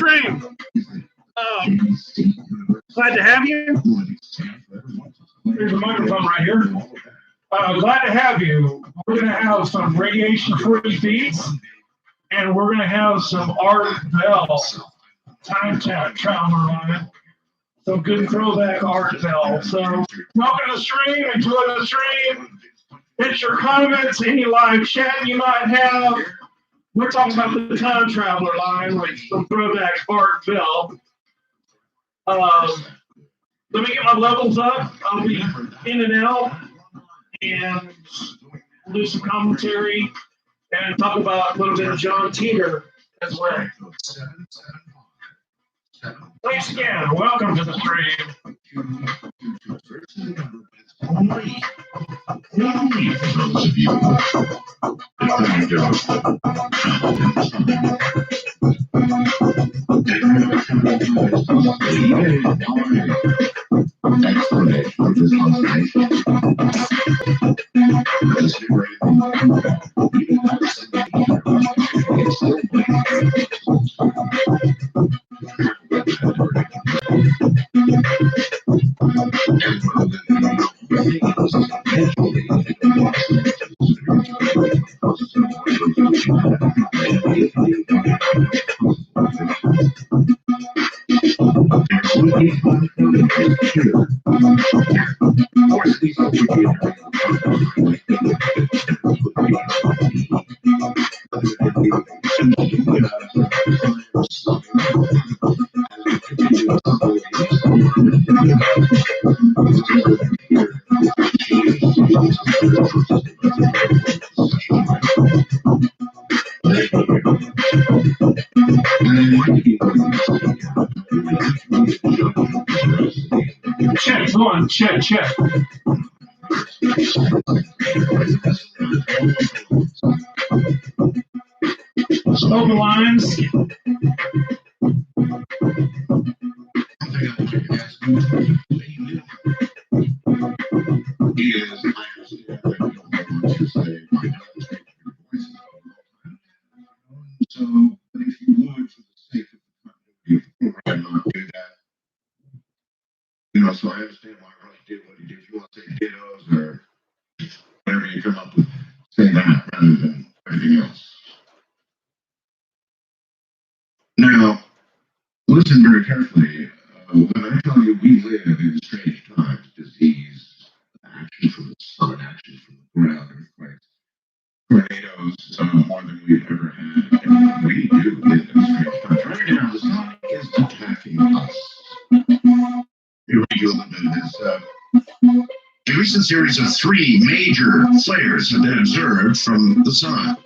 stream. Glad to have you. There's a microphone right here. Glad to have you. We're going to have some radiation-free beats, and we're going to have some Art Bell time traveler on it. Some good throwback Art Bell. So welcome to the stream. Enjoy the stream. Hit your comments, any live chat you might have. We're talking about the time traveler line with some throwback Art Bell. Let me get my levels up. I'll be in and out and do some commentary and talk about a little bit of John Teeter as well. Thanks again. Welcome to the stream. Only for those of you explanation of this conversation. Check, one, check. Open lines. So, if you would, for the sake of the program, not do that. You know, so I understand why Ronnie did what he did. If you want to say dittos or whatever you come up with, say that rather than everything else. Now, listen very carefully. When I tell you we live in strange times, disease, action from the sun, action from the ground, earthquakes, tornadoes, more than we've ever had. And we do live in strange times. Right now, the sun is attacking us. Here we go a little bit of this. A recent series of 3 major flares have been observed from the sun.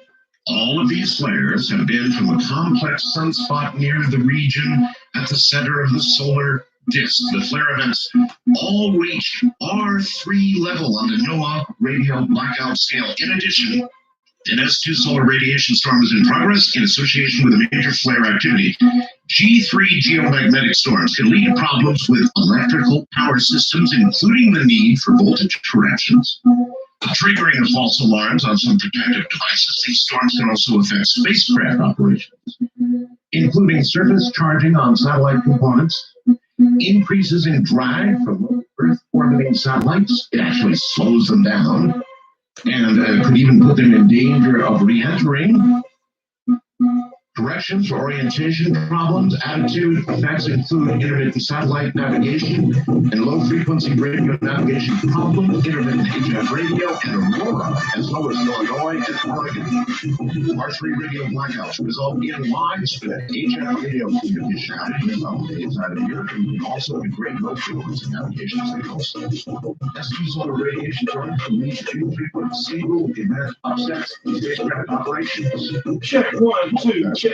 All of these flares have been from a complex sunspot near the region at the center of the solar disk. The flare events all reach R3 level on the NOAA radial blackout scale. In addition, an S2 solar radiation storm is in progress in association with a major flare activity. G3 geomagnetic storms can lead to problems with electrical power systems, including the need for voltage corrections, triggering of false alarms on some protective devices. These storms can also affect spacecraft operations, including surface charging on satellite components, increases in drag from Earth-orbiting satellites. It actually slows them down, and could even put them in danger of re-entering. Corrections for orientation problems, attitude effects include intermittent satellite navigation and low-frequency radio navigation problems, intermittent HF radio, and Aurora, as well as Illinois and Oregon. R3 radio blackouts result in widespread HF radio communication outages on the inside of Europe, and also in great low-frequency navigation signals. S2 solar radiation storms can lead to infrequent single event upsets in spacecraft operations. Check 1, 2, check.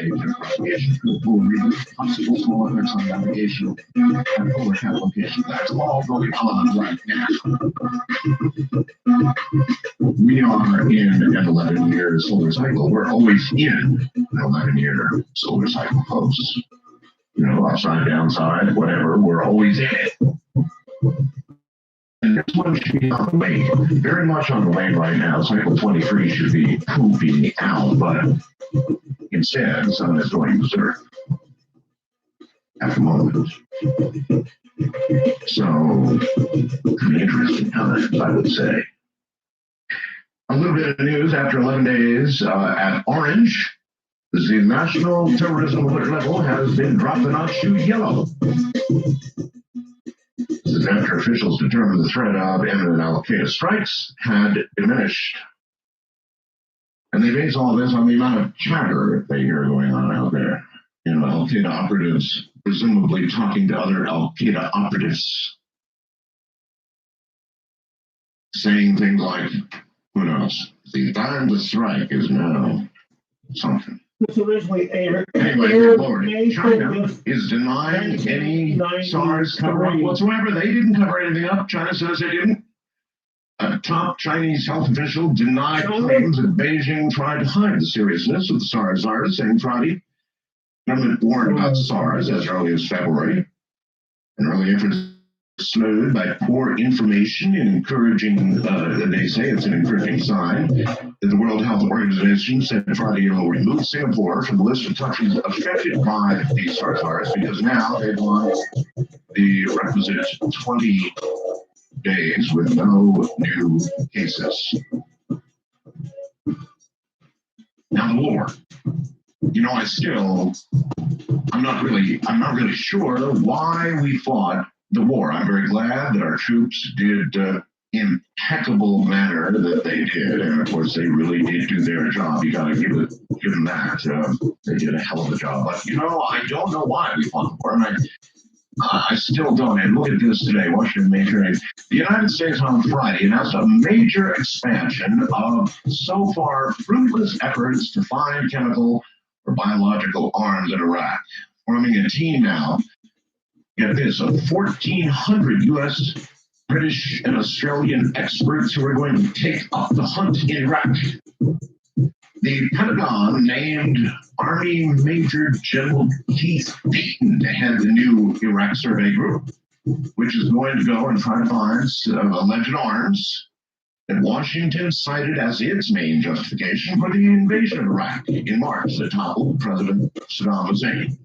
Possible small effects on navigation and overhead location. That's all going on right now. We are in an 11-year solar cycle. We're always in an 11-year solar cycle, folks. You know, upside, downside, whatever. We're always in it. And this one should be on the way, very much on the way right now. Cycle 23 should be pooping out, but instead, the sun is going berserk. at the moment. So, pretty interesting times, I would say. A little bit of news after 11 days at Orange. The national terrorism alert level has been dropped a notch to yellow. This is after officials determined the threat of imminent Al-Qaeda strikes had diminished. And they base all this on the amount of chatter they hear going on out there. You know, Al-Qaeda operatives presumably talking to other Al-Qaeda operatives, saying things like, who knows, the time to strike is now something. It's originally Anyway, China is denying any SARS cover-up whatsoever. They didn't cover anything up. China says they didn't. A top Chinese health official denied claims that Beijing tried to hide the seriousness of the SARS virus, saying Friday government warned about SARS as early as February. An early efforts slowed by poor information and encouraging, they say it's an encouraging sign that the World Health Organization said Friday it will remove Singapore from the list of countries affected by the SARS virus because now they've gone the requisite 20 days with no new cases. Now the war. You know, I'm not really sure why we fought the war. I'm very glad that our troops did impeccable manner that they did, and of course they really did do their job. You got to give them that. They did a hell of a job. But you know, I don't know why we fought the war, and I still don't. And look at this today, Washington Major. The United States on Friday announced a major expansion of so far fruitless efforts to find chemical or biological arms in Iraq, forming a team now. Get this, of 1,400 U.S., British, and Australian experts who are going to take up the hunt in Iraq. The Pentagon named Army Major General Keith Payton to head the new Iraq Survey Group, which is going to go and try to find alleged arms that Washington cited as its main justification for the invasion of Iraq in March that toppled President Saddam Hussein.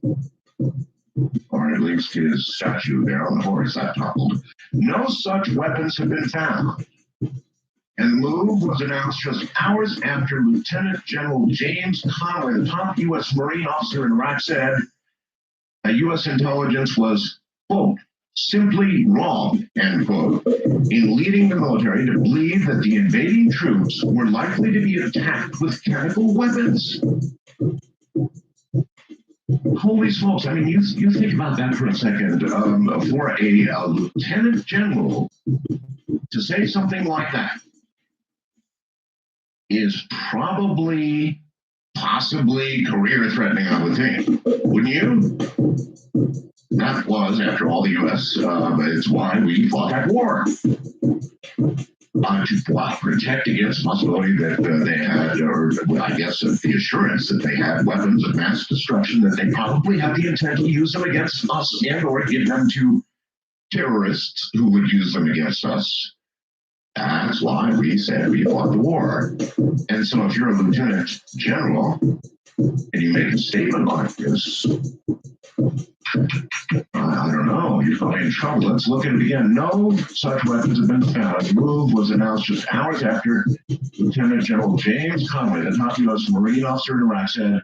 Or at least his statue there on the horse that toppled. No such weapons have been found. And the move was announced just hours after Lieutenant General James Conway, the top U.S. Marine officer in Iraq, said that U.S. intelligence was, quote, simply wrong, end quote, in leading the military to believe that the invading troops were likely to be attacked with chemical weapons. Holy smokes, I mean, you think about that for a second. For a lieutenant general to say something like that is probably, possibly career-threatening, I would think. Wouldn't you? That was, after all, the U.S. It's why we fought that war. To protect against the possibility that they had, or I guess the assurance that they had weapons of mass destruction, that they probably had the intent to use them against us and or give them to terrorists who would use them against us. That's why we said we fought the war. And so if you're a lieutenant general and you make a statement like this, I don't know, you're probably in trouble. Let's look at it again. No such weapons have been found. The move was announced just hours after Lieutenant General James Conway, the top U.S. Marine officer in Iraq, said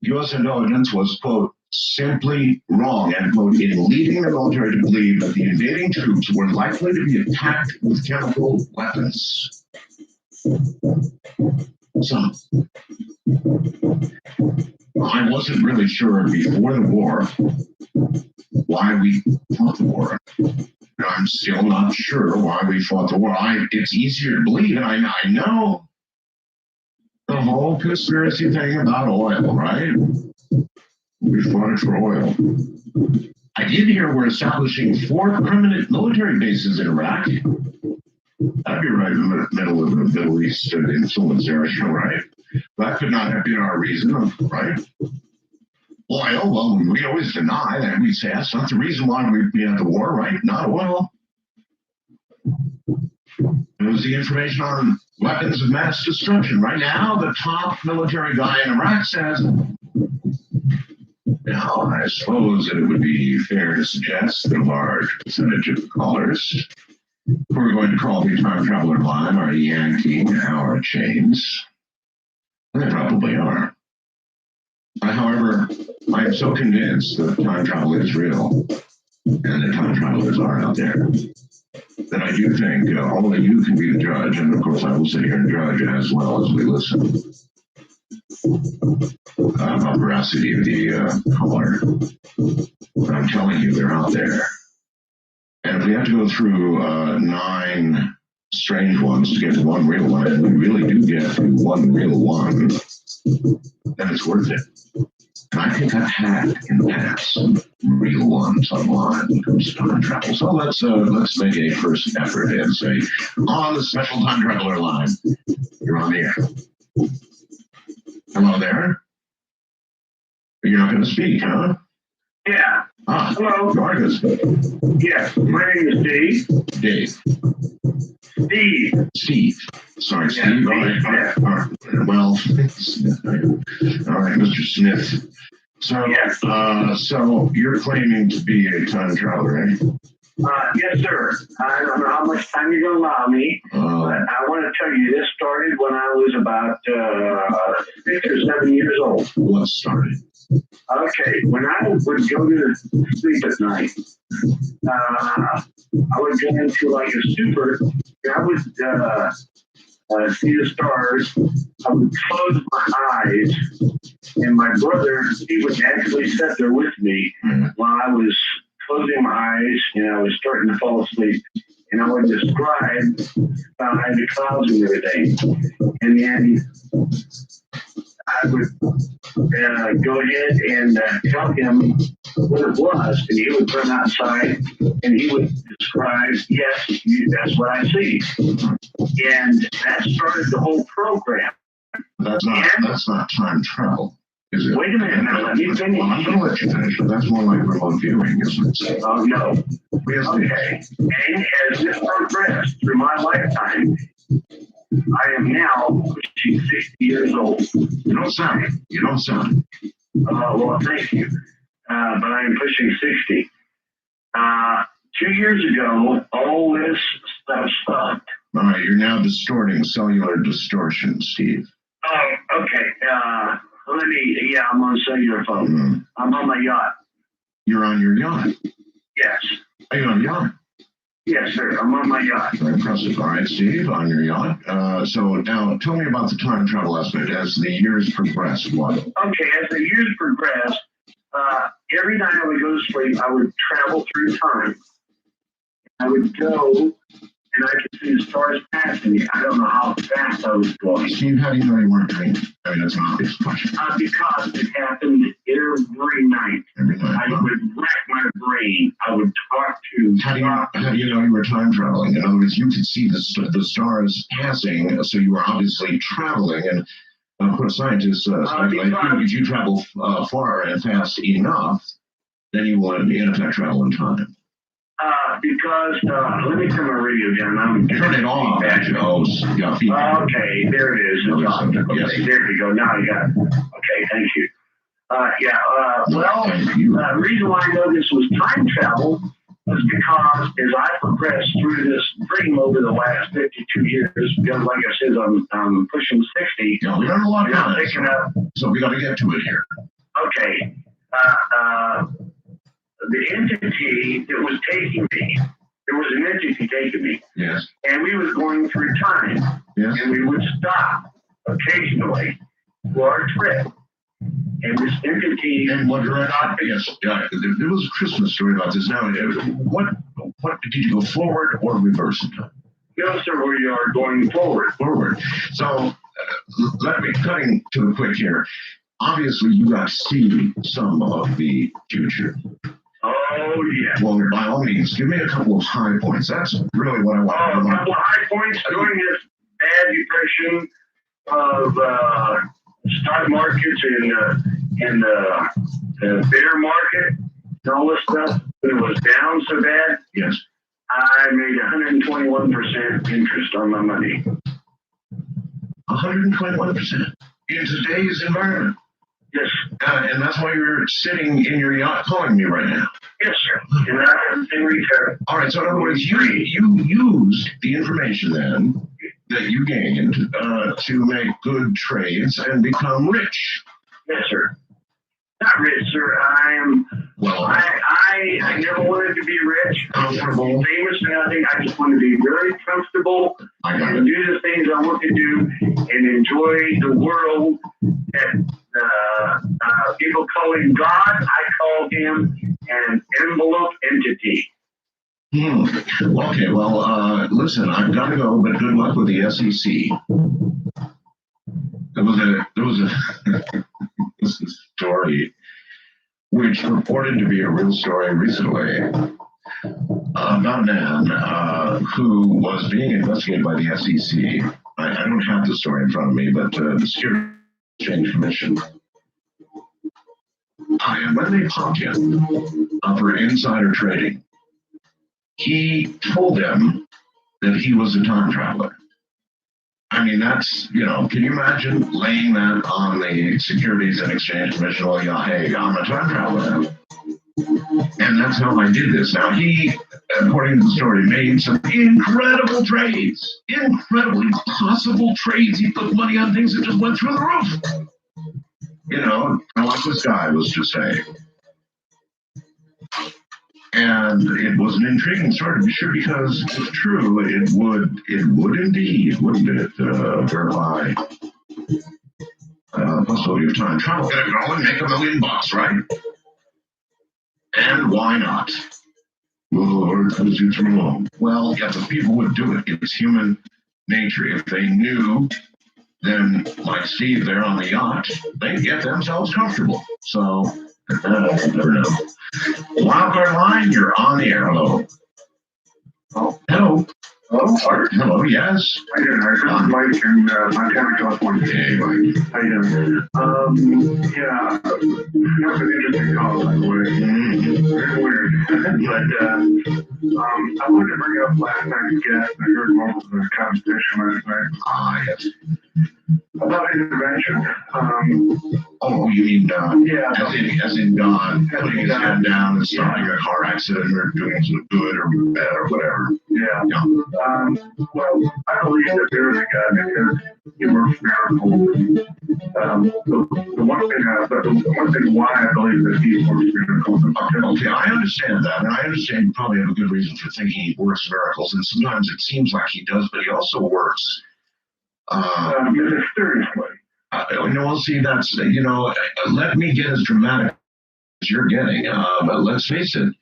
U.S. intelligence was, quote, simply wrong, end quote, in leading the military to believe that the invading troops were likely to be attacked with chemical weapons. So, I wasn't really sure before the war why we fought the war. I'm still not sure why we fought the war. It's easier to believe, and I know the whole conspiracy thing about oil, right? We fought it for oil. I did hear we're establishing 4 permanent military bases in Iraq. That'd be right in the middle of the Middle East influence area, right? That could not have been our reason, right? Oil, well, we always deny that. We say that's not the reason why we'd be at the war, right? Not oil. It was the information on weapons of mass destruction. Right now, the top military guy in Iraq says Now, I suppose that it would be fair to suggest that a large percentage of the callers who are going to call the Time Traveler line are yanking our chains. And they probably are. However, I'm so convinced that time travel is real and that time travelers are out there that I do think only you can be the judge, and of course I will sit here and judge as well as we listen. About veracity of the caller. But I'm telling you, they're out there. And if we have to go through 9 strange ones to get to one real one, and we really do get to one real one, then it's worth it. And I think I've had in the past some real ones online when it comes to time travel. So let's make a first effort and say, on the special time traveler line, you're on the air. Hello there. You're not going to speak, huh? Yeah. Hello. You are going to speak. Yes. My name is Dave. Dave. Steve. Sorry, Yeah, Steve. Steve. All right. Well, all right, Mr. Smith. So, Yes. So you're claiming to be a time traveler, eh? Yes, sir. I don't know how much time you're going to allow me, but I want to tell you this started when I was about 6 or 7 years old. What started? Okay, when I would go to sleep at night, I would go into like a stupor. I would see the stars. I would close my eyes, and my brother, he would actually sit there with me while I was closing my eyes, and I was starting to fall asleep. And I would describe behind the clouds and everything. And then I would go ahead and tell him what it was, and he would run outside and he would describe, yes, that's what I see. And that started the whole program. That's not time travel, is it? Wait a minute now, let me finish. Well, I'm going to let you finish, but that's more like remote viewing, isn't it? Oh, no. Yes, Okay. And as this progressed through my lifetime, I am now pushing 60 years old. You don't sound. Well, thank you. But I am pushing 60. 2 years ago, all this stuff stopped. All right, you're now distorting cellular distortion, Steve. Oh, okay. I'm on cellular phone. Mm-hmm. I'm on my yacht. You're on your yacht? Yes. Are you on a yacht? Yes, sir. I'm on my yacht. Very impressive. All right, Steve, on your yacht. So now tell me about the time travel aspect as the years progress. What? Okay, as the years progressed, every night I would go to sleep, I would travel through time. I would go, and I could see the stars passing me. I don't know how fast I was going. Steve, how do you know you weren't dreaming? I mean, that's an obvious question. Because it happened every night. Every night. I would rack my brain. I would talk to. How do you know you were time traveling? In other words, you could see the stars passing, so you were obviously traveling. And of course, scientists speculate if you travel far and fast enough, then you would, in effect, travel in time. Let me turn my radio down. Turn it off. Okay, there it is. It's on. Okay, yes. There you go. Now you got it. Okay, thank you. The reason why I know this was time travel was because as I progressed through this dream over the last 52 years, because like I said, I'm pushing 60. Yeah, we don't know a lot about it. So we got to get to it here. Okay. The entity that was taking me, there was an entity taking me. Yes. And we was going through time. Yes. And we would stop occasionally for our trip. And this entity. And what direction? Yes. Yeah. There was a Christmas story about this. Now, what did you go forward or reverse in time? No, sir. We are going forward. Forward. So let me cutting to the quick here. Obviously, you got to see some of the future. Oh, yeah. Well, by all means, give me a couple of high points. That's really what I want. A couple of high points during this bad depression of stock markets and the bear market and all this stuff. When it was down so bad, yes, I made 121% interest on my money. 121% in today's environment. Yes. And that's why you're sitting in your yacht calling me right now. Yes, sir. And that's in return. All right, so in other words, you used the information then that you gained to make good trades and become rich. Yes, sir. Not rich, sir. I never wanted to be rich, Comfortable. famous, or nothing. I just wanted to be very comfortable and do the things I want to do and enjoy the world that people call him God. I call him an envelope entity. Okay, well, listen, I've got to go, but good luck with the SEC. There was a story which purported to be a real story recently about a man who was being investigated by the SEC. I don't have the story in front of me, but the Securities and Exchange Commission. And when they popped him for insider trading, he told them that he was a time traveler. I mean, that's, can you imagine laying that on the Securities and Exchange Commission? Well, yeah, hey, I'm a time traveler. And that's how I did this. Now, he, according to the story, made some incredible trades, incredibly possible trades. He put money on things that just went through the roof. Like this guy was just saying. And it was an intriguing story to be sure, because if true, it would indeed, wouldn't it, verify possibility of time travel. Gonna go and make $1 million, right? And why not? Well, the Lord comes you through home. Well, yeah, the people would do it. It's human nature. If they knew, then like Steve there on the yacht, they'd get themselves comfortable. So, never know. Wildcard line, you're on the air. Hello. Oh, hello. Hello, Art. Hello, yes. How you doing, Art? This is Mike in Montana, California. Hey, Mike. How you doing? Yeah, that was an interesting call, by the way. Very weird. But, I wanted to bring up last night's guest. I heard most of the conversation last night. Yes. About intervention. Oh, you mean Yeah. as in God putting his head down and stopping a car accident or doing some good or bad or whatever. Yeah. Well, I believe that there is a God because he works miracles. The one thing why I believe that he works miracles. Okay, I understand that, and I understand you probably have a good reason for thinking he works miracles, and sometimes it seems like he does, but he also works. Mysteriously. Well, see, that's, let me get as dramatic as you're getting. But let's face it,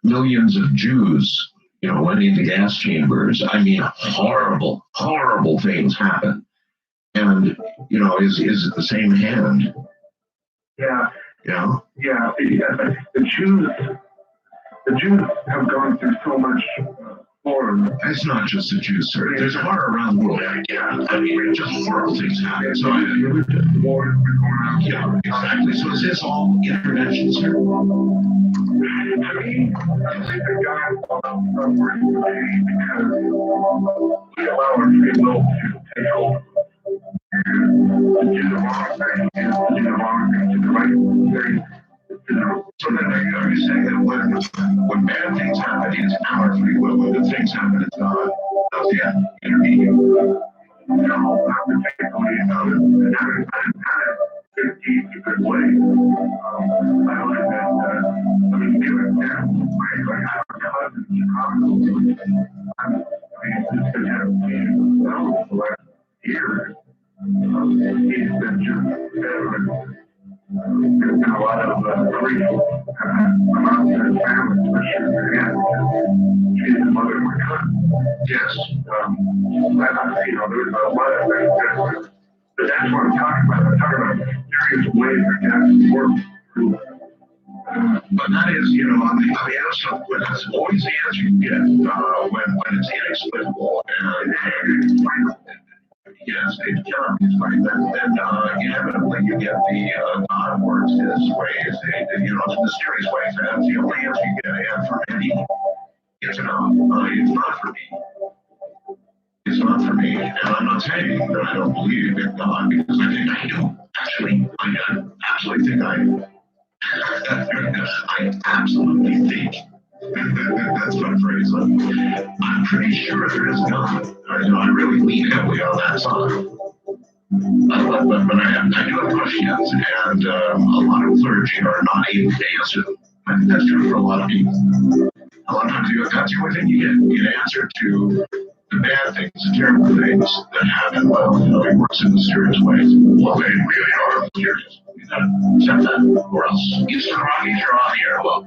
millions of Jews, went into gas chambers. I mean, horrible, horrible things happen. And, is it the same hand? Yeah. Yeah. Yeah. The Jews have gone through so much horror. It's not just the Jews, sir. There's horror around the world. Yeah. I mean, just horrible things happen. So War has been going on. yeah, exactly. So is this all intervention, sir? To me, I think that God works because we allow our free will to take over and to do the wrong thing, and to do the wrong thing, to the right thing. So then are you saying that when bad things happen, it's our free will, when good things happen, it's God? That's the intermediate. No, not particularly. Not in a good way. I believe that, give an example. Like I have a cousin in Chicago. This could have been for the last year. He's been just veteran. There's been a lot of grief amongst his family, especially his aunt. She's the mother of my cousin. Yes. There's a lot of things but that's what I'm talking about. I'm talking about serious ways that can work. But that is, on the outside, that's always the answer you get when it's inexplicable. And yes, it cannot be explained. Then inevitably you get the God works his ways, the mysterious ways. That's the only answer you get. And for many, it's not for me. It's not for me. And I'm not saying that I don't believe in God, because I think I do. Actually, I absolutely think I absolutely think that's my phrase. I'm pretty sure there is God. I really lean heavily on that side. But I do have questions, and a lot of clergy are not able to answer them. I think that's true for a lot of people. A lot of times that's the only thing you get. You get an answer to the bad things, the terrible things that happen. Well, it works in mysterious ways. Well, they really are mysterious. You gotta accept that, or else Eastern Rockies, you're on the air. Well,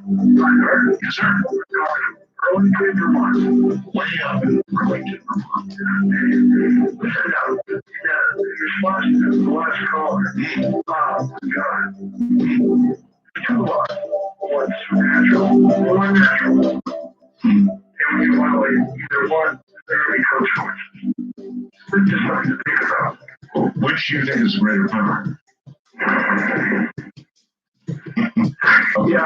yes, sir. Burlington, Vermont. Way up in Burlington, Vermont. Listen out. The response to the last caller. Oh, God. Two lots. One supernatural, one natural. And we violate either one, there are any consequences. It's just something to think about. Well, which do you think is the greater power? Yeah,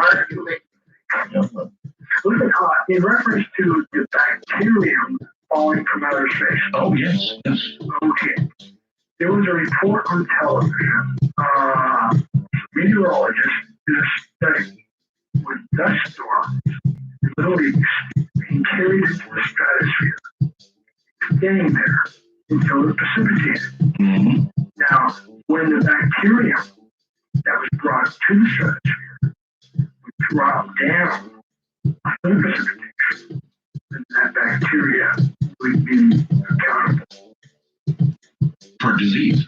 listen, in reference to the bacterium falling from outer space. Oh, yes, yes. Okay. There was a report on television. Meteorologists did a study with dust storms and little leaks being carried into the stratosphere, staying there until they're precipitated. Mm-hmm. Now, when the bacterium that was brought to the stratosphere would drop down under precipitation, then that bacteria would be accountable for disease.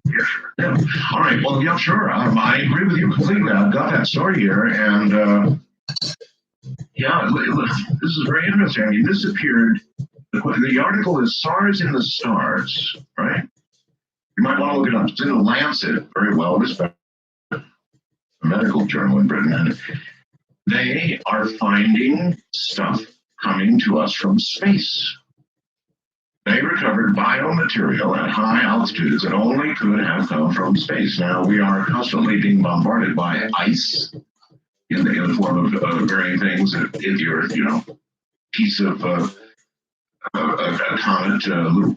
Yes, sir. Yeah. All right. Well, yeah, sure. I agree with you completely. I've got that story here, and yeah, this is very interesting. I mean, this appeared. The article is "SARS in the Stars," right? You might want to look it up. It's in the Lancet, very well respected medical journal in Britain, and they are finding stuff coming to us from space. They recovered biomaterial at high altitudes that only could have come from space. Now, we are constantly being bombarded by ice in the form of varying things. If you're, piece of a comet, a little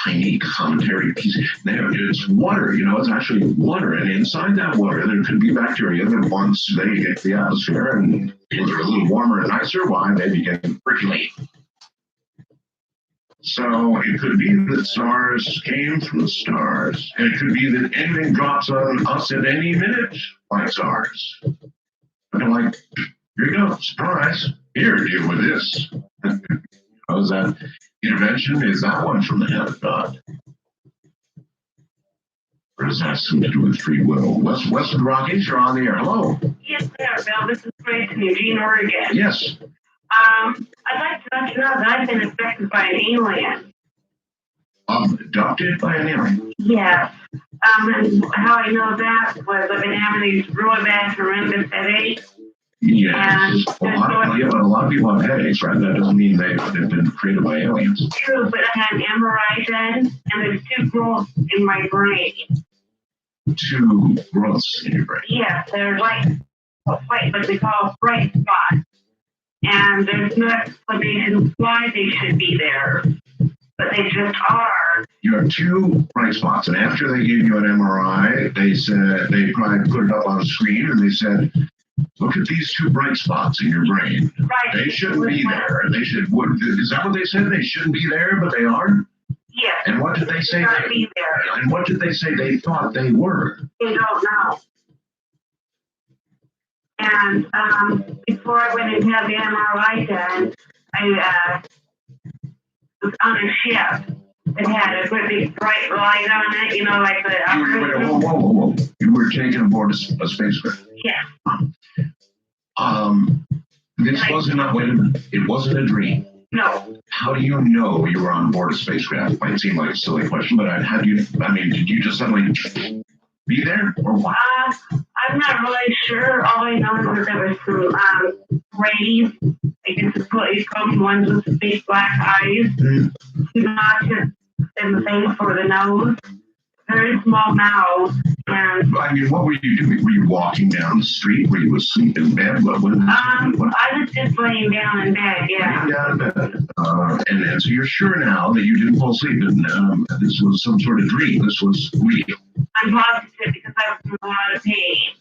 tiny cometary piece, there, it's water, it's actually water. And inside that water, there could be bacteria that once they hit the atmosphere and things are a little warmer and nicer, why, they begin to percolate. So it could be that SARS came from the stars, and it could be that anything drops on us at any minute, like SARS. And like, here you go, surprise, here, deal with this. Is that intervention? Is that one from the hand of God? Or does that have something to do with free will? Western Rockies, you're on the air. Hello. Yes, sir, Bill. This is Grace in Eugene, Oregon. Yes. I'd like to let you know that I've been abducted by an alien. Abducted by an alien? Yes. And how I know that was I've been having these really bad horrendous headaches. Yes. A lot of people have headaches, right? That doesn't mean they've been created by aliens. True, but I had an MRI done, and there's 2 growths in my brain. 2 growths in your brain? Yes, they're like what they call bright spots. And there's no explanation why they should be there, but they just are. You have 2 bright spots, and after they gave you an MRI, they said they probably put it up on a screen, and they said, "Look at these 2 bright spots in your brain. Right. They shouldn't be there. They should. Is that what they said? They shouldn't be there, but they are." Yes. And what did they say? Be there. And what did they say they thought they were? They don't know. And before I went and had the MRI done, I was on a ship that had a good big bright light on it, like the... Whoa. You were taken aboard a spacecraft? Yeah. This wasn't it wasn't a dream. No. How do you know you were on board a spacecraft? It might seem like a silly question, but did you just suddenly be there, or what? I'm not really sure. All I know is that there was some rays. I guess it's what you call them, ones with big black eyes. 2 notches in the face for the nose. Very small mouth. And what were you doing? Were you walking down the street? Were you asleep in bed? I was just laying down in bed, yeah. Laying down in bed. And so you're sure now that you didn't fall asleep and this was some sort of dream. This was real. I'm positive because a lot of pain.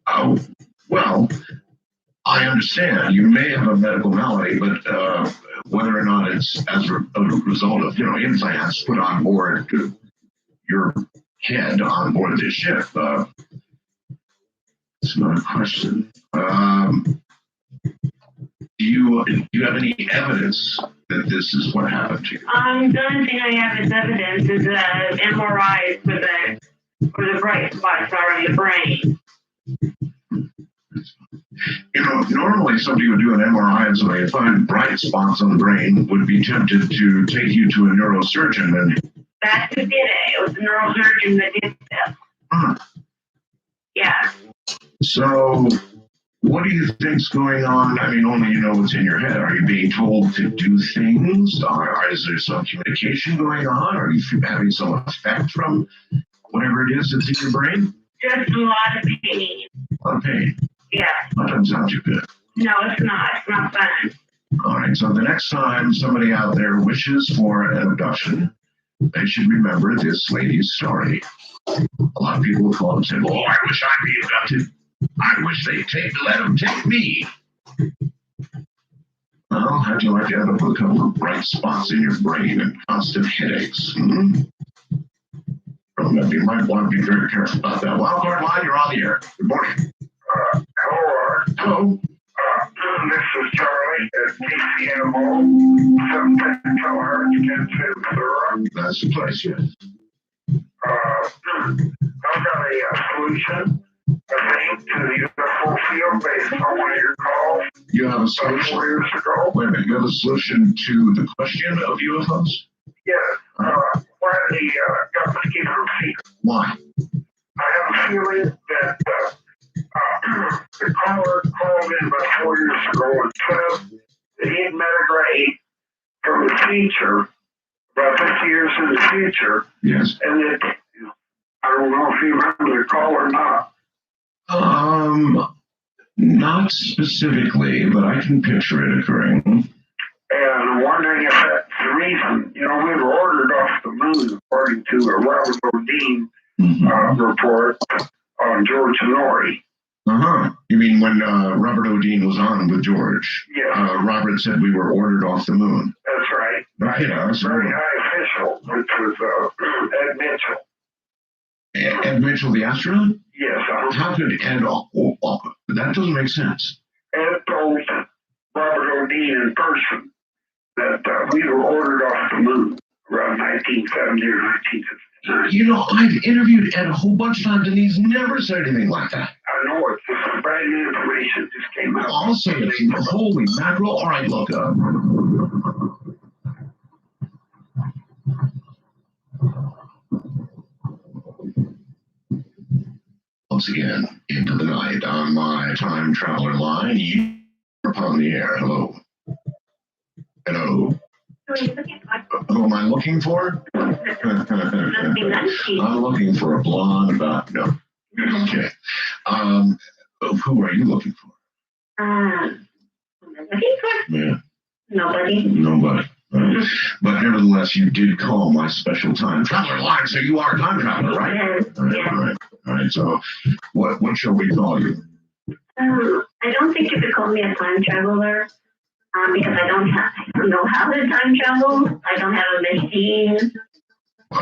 Oh, well, I understand. You may have a medical malady, but whether or not it's as a result of, implants put on board to your head on board this ship, it's not a question. Do you have any evidence that this is what happened to you? The only thing I have as evidence is MRIs for the bright spots are in the brain. Normally somebody would do an MRI and somebody would find bright spots on the brain would be tempted to take you to a neurosurgeon and... That's who did it. It was the neurosurgeon that did this. Huh. Yeah. So, what do you think's going on? I mean, only you know what's in your head. Are you being told to do things? Is there some communication going on? Are you having some effect from whatever it is that's in your brain? Just a lot of pain. A lot of pain. Yeah. That doesn't sound too good. No, it's not. It's not fun. All right, so the next time somebody out there wishes for an abduction, they should remember this lady's story. A lot of people will call and say, "Oh, I wish I'd be abducted. I wish they'd let them take me." Well, how'd you like to end up with a couple of bright spots in your brain and constant headaches? Well, you might want to be very careful about that. Wildcard Line, you're on the air. Good morning. Hello. Hello. This is Charlie at DCMO. Something tell her to get to Thorough. That's the place, yes. I've got a solution, I think, to the UFO field based on one of your calls You have a about solution? 4 years ago. Wait a minute, you have a solution to the question of UFOs? Yes. Why the government keep it secret? Why? I have a feeling that the caller called in about 4 years ago and said that he had met a grave from the future, about 50 years in the future, Yes. and that, I don't know if you remember the call or not. Not specifically, but I can picture it occurring. And I'm wondering if that's the reason. We were ordered off the moon, according to a Robert O'Dean report on George Norrie. You mean when Robert O'Dean was on with George? Yes. Robert said we were ordered off the moon. That's right. Yeah, that's Very right. high official, which was Ed Mitchell. Ed Mitchell, the astronaut? Yes. How could Ed... that doesn't make sense. Ed told Robert O'Dean in person that we were ordered off the moon around 1970 or 1969. I've interviewed Ed a whole bunch of times, and he's never said anything like that. I know it's just brand new information just came out. I'll say it. Holy mackerel. All right, look. Once again, into the night on my time traveler line. You are upon the air. Hello. Hello. Who am I looking for? I'm looking for a blonde no. Okay. Who are you looking for? Yeah. Nobody. But nevertheless, you did call my special time traveler line, so you are a time traveler, right? Yes. All right. So, what shall we call you? I don't think you could call me a time traveler because I don't know how to time travel. I don't have a machine. I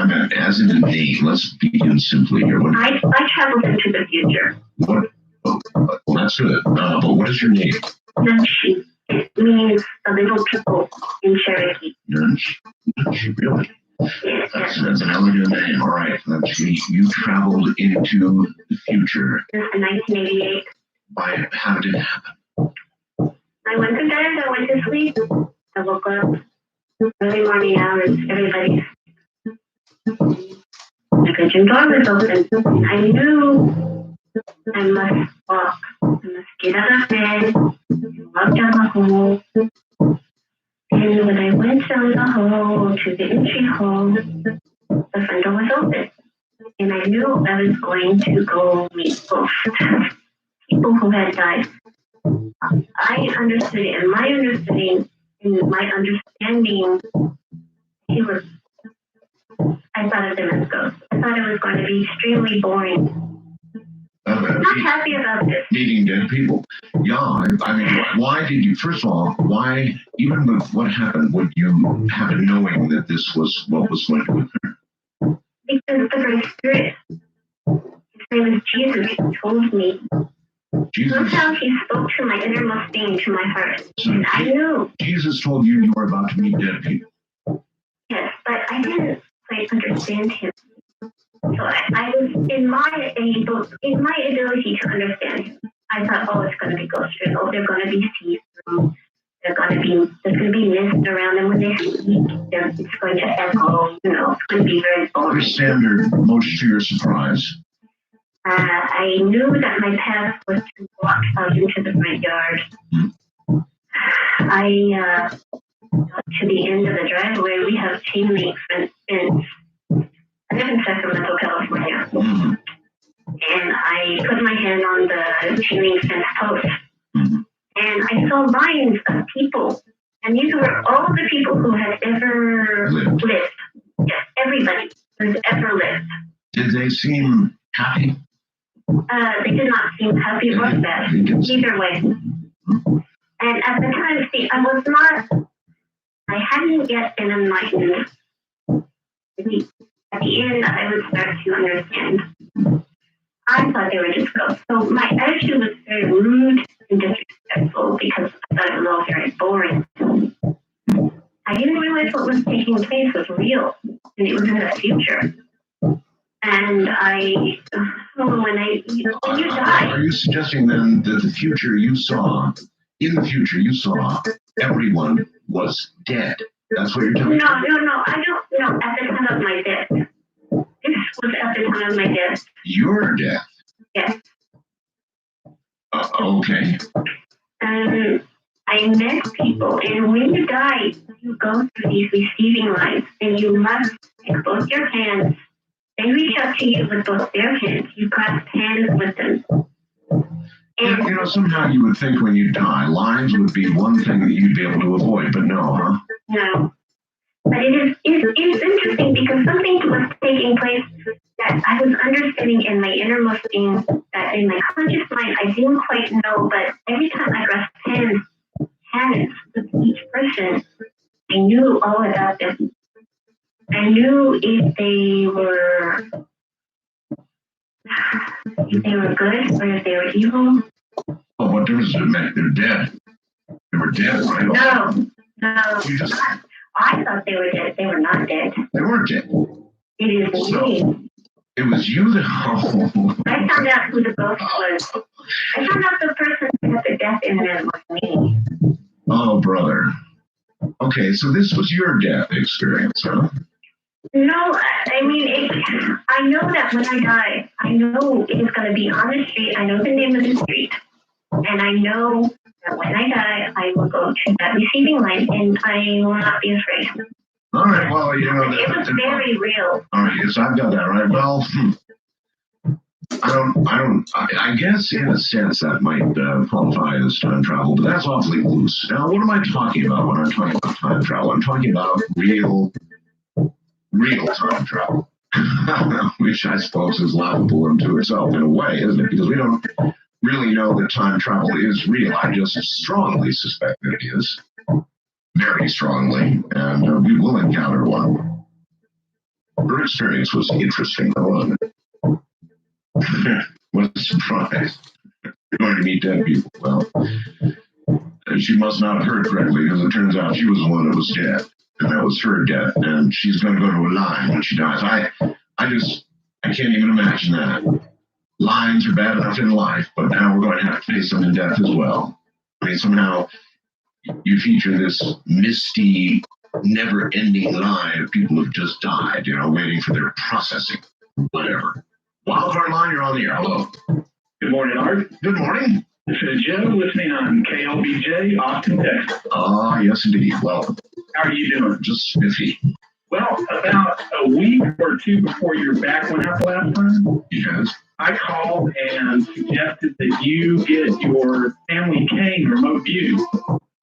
meant as in a name. Let's begin simply here. I traveled into the future. What? Well, that's good. But what is your name? Nunchi. It means the little people in Cherokee. Nunchi, really? Yes. That's an elegant name. All right. You traveled into the future. This is 1988. How did it happen? I went to bed. I went to sleep. I woke up early morning hours. Everybody. The kitchen door was open. I knew I must walk. I must get out of bed, walk down the hall. And when I went down the hall to the entry hall, the front door was open. And I knew I was going to go meet both people who had died. I understood it, and my understanding, he was I thought of them as ghosts. I thought it was going to be extremely boring. I'm not happy about this. Meeting dead people. Yeah, I mean, why did you, first of all, why, even with what happened, would you have it knowing that this was what was going to occur? Because the Great Spirit, his name is Jesus, he told me. Jesus. Somehow he spoke to my innermost being, to my heart. And I knew. Jesus told you you were about to meet dead people. Yes, but I didn't quite understand him. So I was in my ability to understand him. I thought, oh, it's going to be ghost written. Oh, they're going to be see-through. There's going to be mist around them when they speak. It's going to echo. It's going to be very boring. Standard, much to your surprise. I knew that my path was to walk out into the front yard. I got to the end of the driveway. We have chain link fence. I live in Sacramento, California. And I put my hand on the chain link fence post. And I saw lines of people. And these were all the people who had ever lived. Yes, everybody who's ever lived. Did they seem happy? They did not seem happy or sad. Either way. And at the time, see, I hadn't yet been enlightened. At the end, I would start to understand. I thought they were just ghosts. So my attitude was very rude and disrespectful because I thought it was all very boring. I didn't realize what was taking place was real, and it was in the future. And when you die. Are you suggesting then that in the future you saw everyone was dead? That's what you're telling me? No, I don't know. At the time of my death. This was at the time of my death. Your death? Yes. Okay. I met people, and when you die, you go through these receiving lines, and you must take both your hands. They reach out to you with both their hands. You grasp hands with them. And somehow you would think when you die, lines would be one thing that you'd be able to avoid, but no, huh? No. But it's interesting because something was taking place that I was understanding in my innermost being, that in my conscious mind I didn't quite know, but every time I grasped hands with each person, I knew all about them. I knew if they were good or if they were evil. Oh, what difference does it make? They're dead. They were dead, right? No. I thought they were dead. They were not dead. They weren't dead. It is me. It was you that... I found out who the ghost was. I found out the person who had the death in them was me. Oh, brother. Okay, so this was your death experience, huh? No, I mean, I know that when I die, I know it is going to be on the street. I know the name of the street. And I know that when I die, I will go to that receiving line, and I will not be afraid. All right, well, it was very real. All right, yes, I've got that, right? Well, I guess in a sense that might qualify as time travel, but that's awfully loose. Now, what am I talking about when I'm talking about time travel? I'm talking about real time travel, which I suppose is laughable unto itself in a way, isn't it? Because we don't really know that time travel is real. I just strongly suspect that it is. Very strongly, and we will encounter one. Her experience was interesting, though, wasn't it? What a surprise. You're going to meet dead people. Well, she must not have heard correctly, because it turns out she was the one that was dead, and that was her death, and she's going to go to a line when she dies. I can't even imagine that. Lines are bad enough in life, but now we're going to have to face them in death as well. I mean, somehow you feature this misty, never-ending line of people who've just died, waiting for their processing, whatever. Wildcard line, you're on the air. Hello. Good morning, Art. Good morning. This is Joe listening on KLBJ, Austin, Texas. Yes, indeed. Well, how are you doing? Just spiffy. Well, about a week or two before your back went out the last time, Yes. I called and suggested that you get your Family Cane remote view.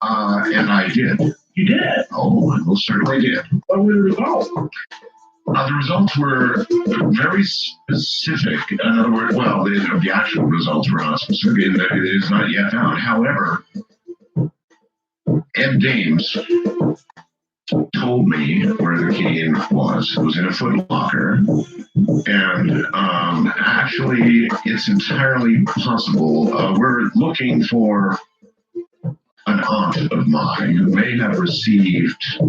And I did. You did? Oh, I most certainly did. What was the result? The results were very specific. In other words, well, the actual results were not specific. It is not yet found. However, Ed Dames told me where the cane was. It was in a Foot Locker. And actually, it's entirely possible. We're looking for an aunt of mine who may have received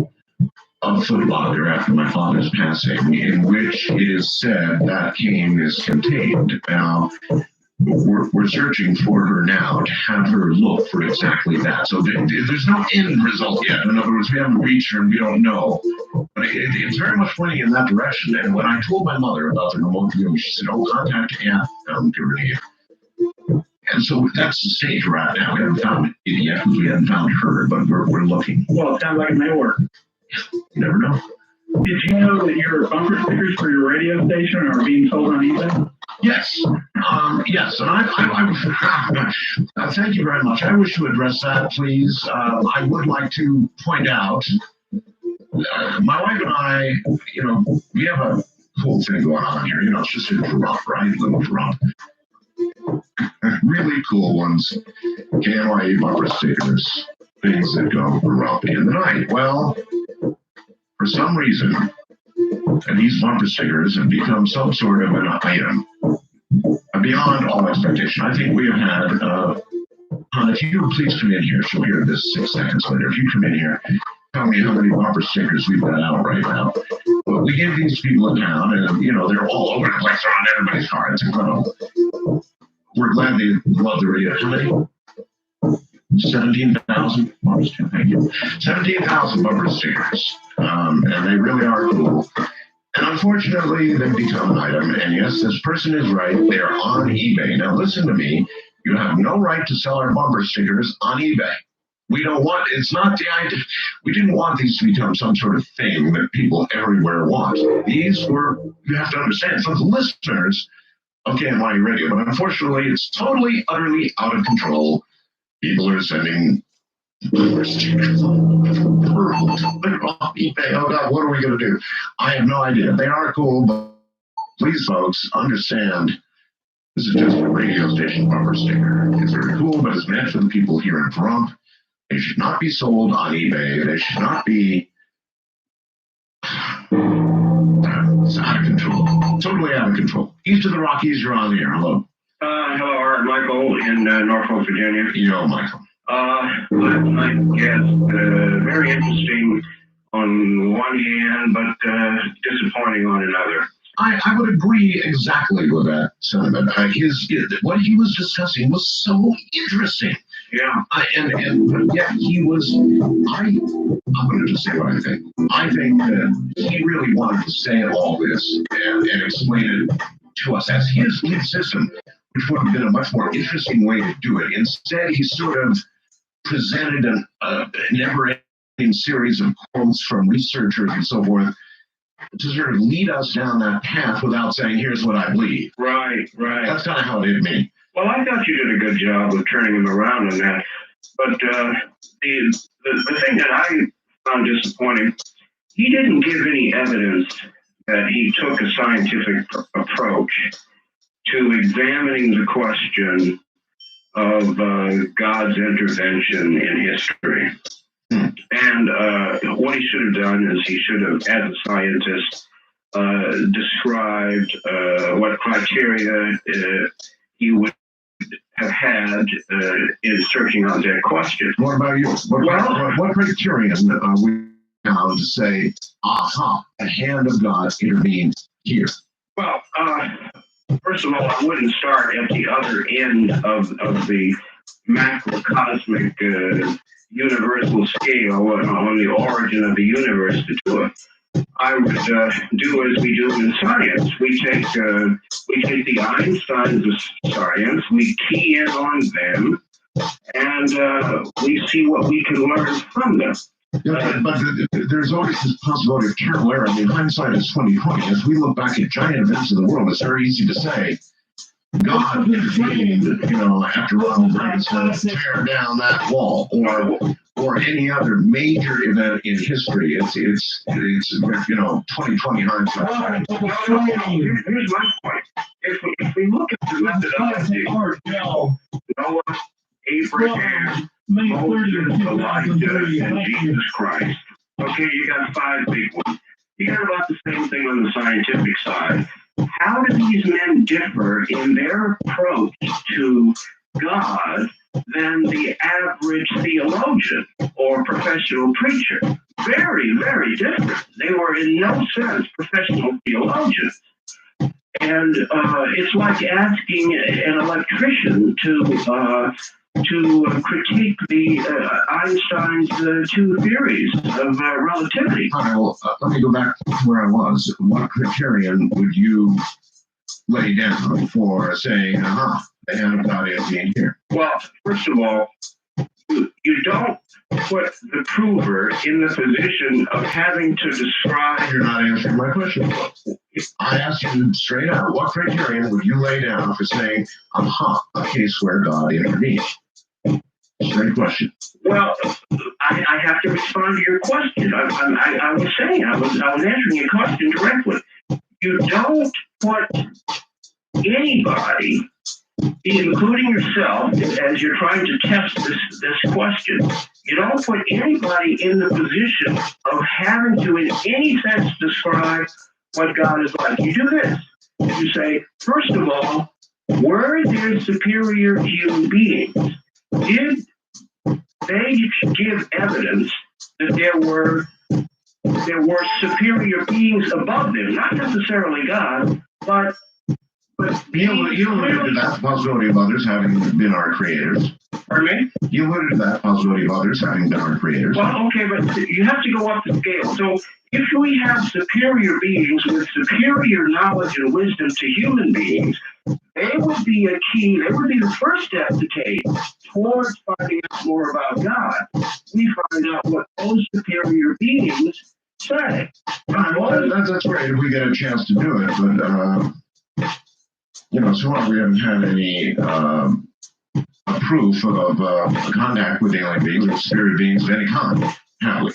a Foot Locker after my father's passing, in which it is said that cane is contained. Now, we're searching for her now to have her look for exactly that. So there's no end result yet. In other words, we haven't reached her and we don't know. But it's very much pointing in that direction. And when I told my mother about the remote viewing, she said, "Oh, contact Aunt Gertie." And so that's the stage we're at now. We haven't found it yet because we haven't found her, but we're looking. Well, it sounds like it may work. You never know. Did you know that your bumper stickers for your radio station are being sold on eBay? Yes. Yes. And I thank you very much. I wish to address that, please. I would like to point out, my wife and I, we have a cool thing going on here. It's just a drop, right? Little drop. Really cool ones. KNYE bumper stickers. Things that go up in the night. Well, for some reason, these bumper stickers have become some sort of an item beyond all expectation. I think we have had, if you would please come in here, she'll hear this 6 seconds later. If you come in here, tell me how many bumper stickers we've got out right now. But we give these people in town, and they're all over the place. They're on everybody's car. It's incredible. We're glad they love the radio. How many? 17,000 bumper stickers. Thank you. 17,000 bumper stickers, and they really are cool. And unfortunately, they've become an item. And yes, this person is right. They are on eBay. Now, listen to me. You have no right to sell our bumper stickers on eBay. We don't want. It's not the idea. We didn't want these to become some sort of thing that people everywhere want. These were. You have to understand, for the listeners of KNYE Radio. But unfortunately, it's totally, utterly out of control. People are sending bumper stickers all over the world. They're on eBay. Oh God, what are we going to do? I have no idea. They are cool, but please, folks, understand this is just a radio station bumper sticker. It's very cool, but it's meant for the people here in Pahrump. They should not be sold on eBay. They should not be. It's out of control. Totally out of control. East of the Rockies, you're on the air. Hello. Hello, Art. Michael in Norfolk, Virginia. Michael. Last night's guest, very interesting on one hand, but disappointing on another. I would agree exactly with that sentiment. What he was discussing was so interesting. Yeah. And yet he was. I'm going to just say what I think. I think that he really wanted to say all this and explain it to us as his belief system, which would have been a much more interesting way to do it. Instead, he sort of presented a never-ending series of quotes from researchers and so forth to sort of lead us down that path without saying, here's what I believe. Right. That's kind of how it did me. Well, I thought you did a good job of turning him around on that. But the thing that I found disappointing, he didn't give any evidence that he took a scientific approach to examining the question of God's intervention in history. And what he should have done is he should have, as a scientist, described what criteria he would have had in searching out that question. What about you? What criterion are we now to say, aha, the hand of God intervened here? Well, first of all, I wouldn't start at the other end of the macrocosmic universal scale on the origin of the universe to do it. I would do as we do in science. We take the Einsteins of science, we key in on them, and we see what we can learn from them. Yeah, but there's always this possibility of terrible error. I mean, hindsight is 20/20. As we look back at giant events in the world, it's very easy to say, God intervened, after Ronald Reagan said, tear down that wall, or any other major event in history. It's 2020 hindsight. Here's my point. If we look at the methodology, Noah, Abraham, Moses, Elijah, and Jesus Christ. Okay, you got 5 big ones. You got about the same thing on the scientific side. How do these men differ in their approach to God than the average theologian or professional preacher? Very, very different. They were in no sense professional theologians. And it's like asking an electrician to critique Einstein's 2 theories of relativity. Well, let me go back to where I was. What criterion would you lay down for saying, the hand of God is being here? Well, first of all, you don't put the prover in the position of having to describe. You're not answering my question. I asked you straight out, what criterion would you lay down for saying, a case where God intervened? Straight question. Well, I have to respond to your question. I was saying, I was answering your question directly. You don't put anybody, including yourself, as you're trying to test this question, you don't put anybody in the position of having to, in any sense, describe what God is like. You do this. You say, first of all, were there superior human beings? Did they give evidence that there were superior beings above them, not necessarily God, but you alluded to that possibility of others having been our creators. Pardon me? You alluded to that possibility of others having been our creators. Well, okay, but you have to go up the scale. So if we have superior beings with superior knowledge and wisdom to human beings, they would be a key, they would be the first step to take towards finding out more about God. We find out what those superior beings say. That's great if we get a chance to do it, but so far we haven't had any proof of contact with alien beings or spirit beings of any kind, have we?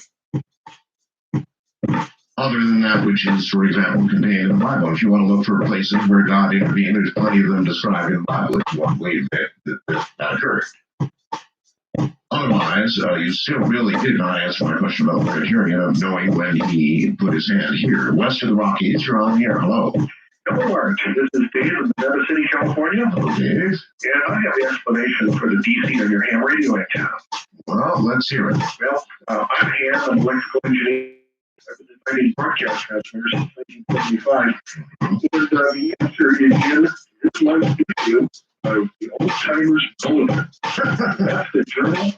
Other than that which is, for example, contained in the Bible. If you want to look for places where God intervened, there's plenty of them described in the Bible. If you want to believe that occurred. Otherwise, you still really did not answer my question about the criterion of knowing when he put his hand here. West of the Rockies, you're on here. Hello. Hello, Mark. This is Dave of Nevada City, California. Hello, Dave. And I have the explanation for the DC on your ham radio antenna. Well, let's hear it. Well, I'm Ham. I'm an electrical engineer. I've been designing broadcast transmitters since 1975. And the answer is in this month's issue of the Old Timers Bulletin. That's the journal of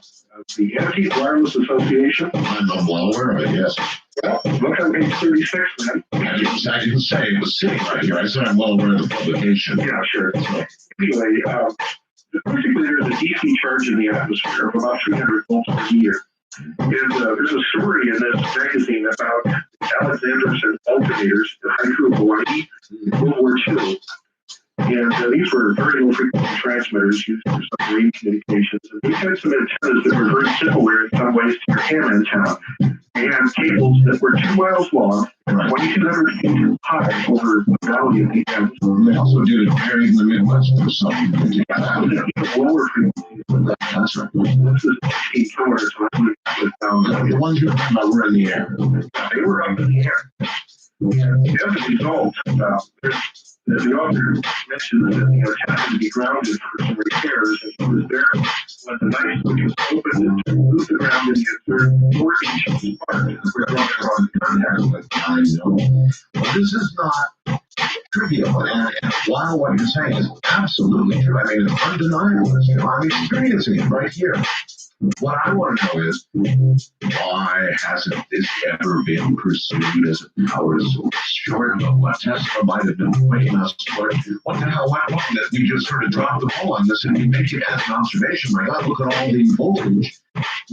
the Anti-Wireless Association. I'm well aware of it, yes. Well, look on page 36 then. I didn't say it was sitting right here. I said I'm well aware of the publication. Yeah, sure. So, anyway, basically there's a DC charge in the atmosphere of about 300 volts per year. And there's a story in this magazine about Alexanders and alternators in hydro Hawaii in World War II. And these were very low frequency transmitters used for submarine communications. And these had some antennas that were very similar in some ways to your ham antenna. They had cables that were 2 miles long, 2,200 feet high over the valley of the Amazon. They also did it buried in the Midwest or something. Lower frequency. That's right. This is 16 kilometers. The ones you're talking about were in the air. They were up in the air. And as a result, the author mentioned that it had to be grounded for some repairs, and he was there when the night switch was opened and moved the ground and he observed 4 inches apart. I know. But this is not trivial, and while what you're saying is absolutely true, I mean, it's undeniable. I'm experiencing it right here. What I want to know is, why hasn't this ever been pursued as a power source? Short of what Tesla might have been waiting us for. What the hell went wrong that we just sort of dropped the ball on this and we make it as an observation? My God, look at all the voltage,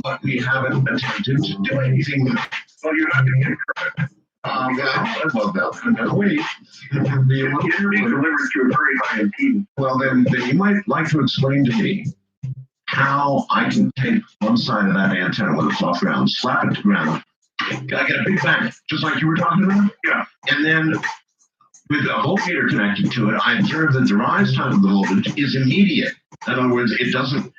but we haven't attempted to do anything with it. Well, you're not going to get credit. I love that. Now, wait. The It's being delivered to a very high impedance. Well, then you might like to explain to me how I can take one side of that antenna with a soft ground, slap it to ground. I get a big bang, just like you were talking about. Yeah. And then with a voltmeter connected to it, I observe that the rise time of the voltage is immediate. In other words, it doesn't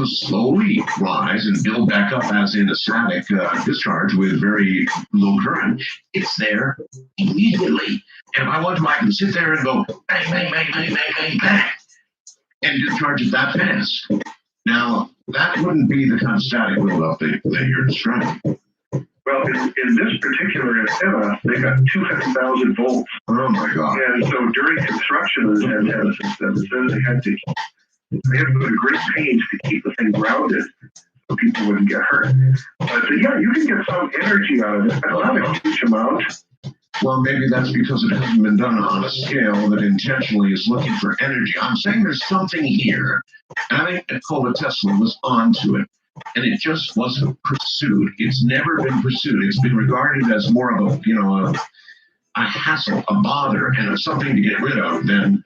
slowly rise and build back up as in a static discharge with very low current. It's there immediately. And if I want to, I can sit there and go bang, bang, bang, bang, bang, bang, bang, and discharge it that fast. Now, that wouldn't be the kind of static buildup that you're describing. Well, in this particular antenna, they got 200,000 volts. Oh my God. And so during construction of this antenna system, it says they had to go to great pains to keep the thing grounded so people wouldn't get hurt. But yeah, you can get some energy out of it, but not a huge amount. Well, maybe that's because it hasn't been done on a scale that intentionally is looking for energy. I'm saying there's something here, and I think Nikola Tesla was onto it, and it just wasn't pursued. It's never been pursued. It's been regarded as more of a hassle, a bother, and something to get rid of than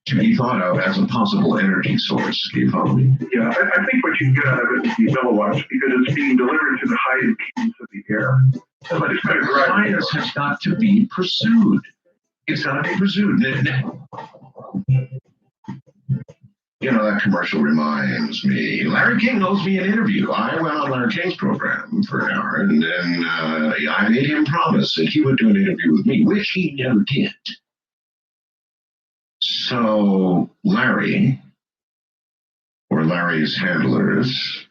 to be thought of as a possible energy source. Do you follow me? Yeah, I think what you get out of it is the milliwatts because it's being delivered to the high impedance of the air. But science has got to be pursued. It's got to be pursued. You know, that commercial reminds me. Larry King owes me an interview. I went on Larry King's program for an hour, and then I made him promise that he would do an interview with me, which he never did. So Larry, or Larry's handlers,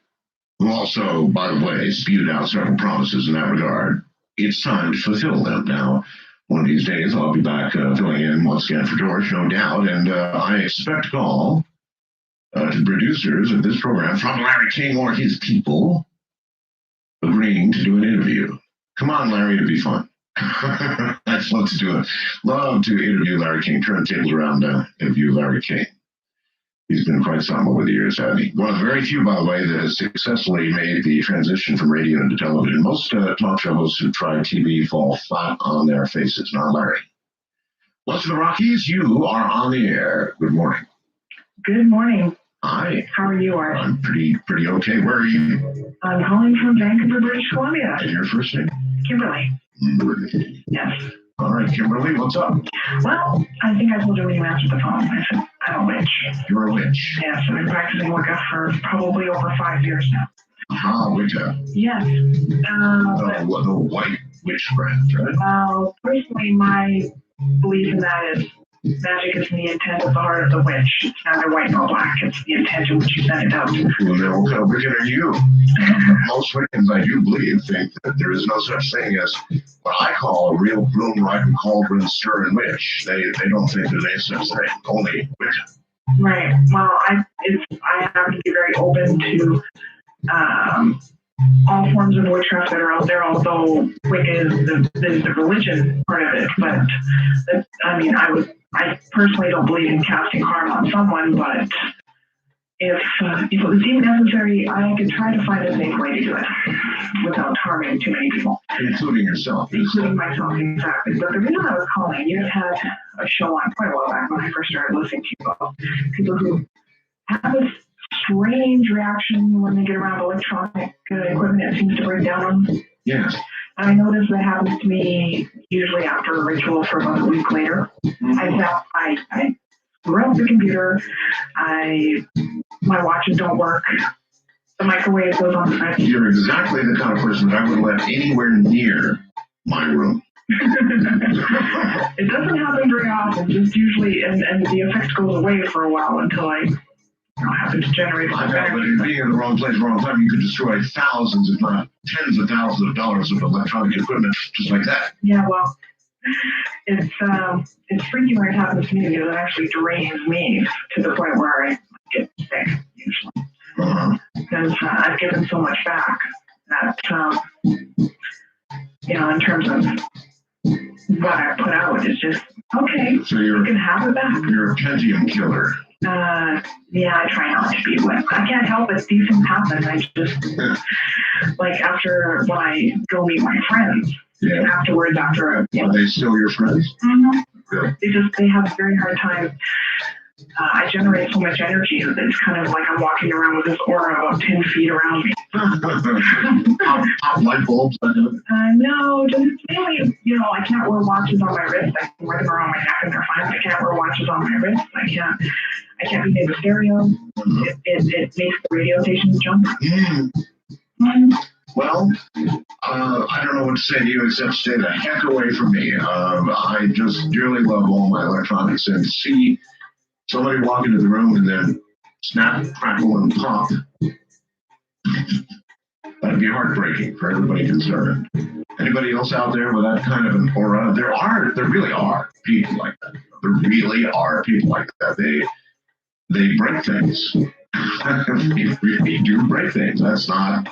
who also, by the way, spewed out several promises in that regard, it's time to fulfill them. Now, one of these days, I'll be back filling in once again for George, no doubt, and I expect a call to the producers of this program from Larry King or his people agreeing to do an interview. Come on, Larry, it'd be fun. I'd love to do it. Love to interview Larry King, turn the tables around, interview Larry King. He's been quite some over the years, hasn't he? One of the very few, by the way, that has successfully made the transition from radio into television. Most talk show hosts who try TV fall flat on their faces, not Larry. West of the Rockies, you are on the air. Good morning. Good morning. Hi. How are you, Art? I'm pretty okay. Where are you? I'm calling from Vancouver, British Columbia. And your first name? Kimberly. Kimberly. Yes. All right, Kimberly, what's up? Well, I think I told you when you answered the phone. I said, I'm a witch. You're a witch. Yes, I've been practicing Wicca for probably over 5 years now. Wicca. Yes. The white witchcraft, right? Well, personally, my belief in that is magic is in the intent of the heart of the witch. It's neither white nor black. It's the intent in which you send it out. Well, then what kind of Wiccan are you? Most Wiccans, I do believe, think that there is no such thing as what I call a real broom, ripen, cauldron, stirring witch. They don't think there's any such thing. Only Wiccan. Right. Well, I happen to be very open to all forms of witchcraft that are out there, although Wicca is the religion part of it. But I personally don't believe in casting harm on someone, but if it was deemed necessary, I could try to find a safe way to do it without harming too many people. Including yourself. Including myself, exactly. But the reason I was calling, you had a show on quite a while back when I first started listening to you about people who have this strange reaction when they get around electronic equipment. It seems to break down on them. Yes. And I notice that happens to me usually after a ritual for about a week later. I screw up the computer. My watches don't work. The microwave goes on the You're exactly the kind of person that I would let anywhere near my room. It doesn't happen very often, just usually, and the effect goes away for a while until I happen to generate I bet, but being in the wrong place, wrong time, you could destroy thousands, if not tens of thousands of dollars of electronic equipment just like that. Yeah, well, it's freaky when it happens to me because it actually drains me to the point where I get sick usually. Because I've given so much back that in terms of what I put out, it's just okay. So you can have it back. You're a Pentium killer. Yeah, I try not to be, but I can't help it. These things happen. I just like after when I go meet my friends, Yeah. afterwards, after a, Are they still your friends? Good. they have a very hard time. I generate so much energy that it's kind of like I'm walking around with this aura about 10 feet around me. Pop light bulbs. No, just mainly, I can't wear watches on my wrist. I can wear them around my neck and they're fine. I can't wear watches on my wrist. I can't be near the stereo. It makes the radio stations jump. Well, I don't know what to say to you except stay the heck away from me. I just dearly love all my electronics, and see somebody walk into the room and then snap, crackle, and pop. That'd be heartbreaking for everybody concerned. Anybody else out there with that kind of an aura? There really are people like that. There really are people like that. They break things. They really do break things. That's not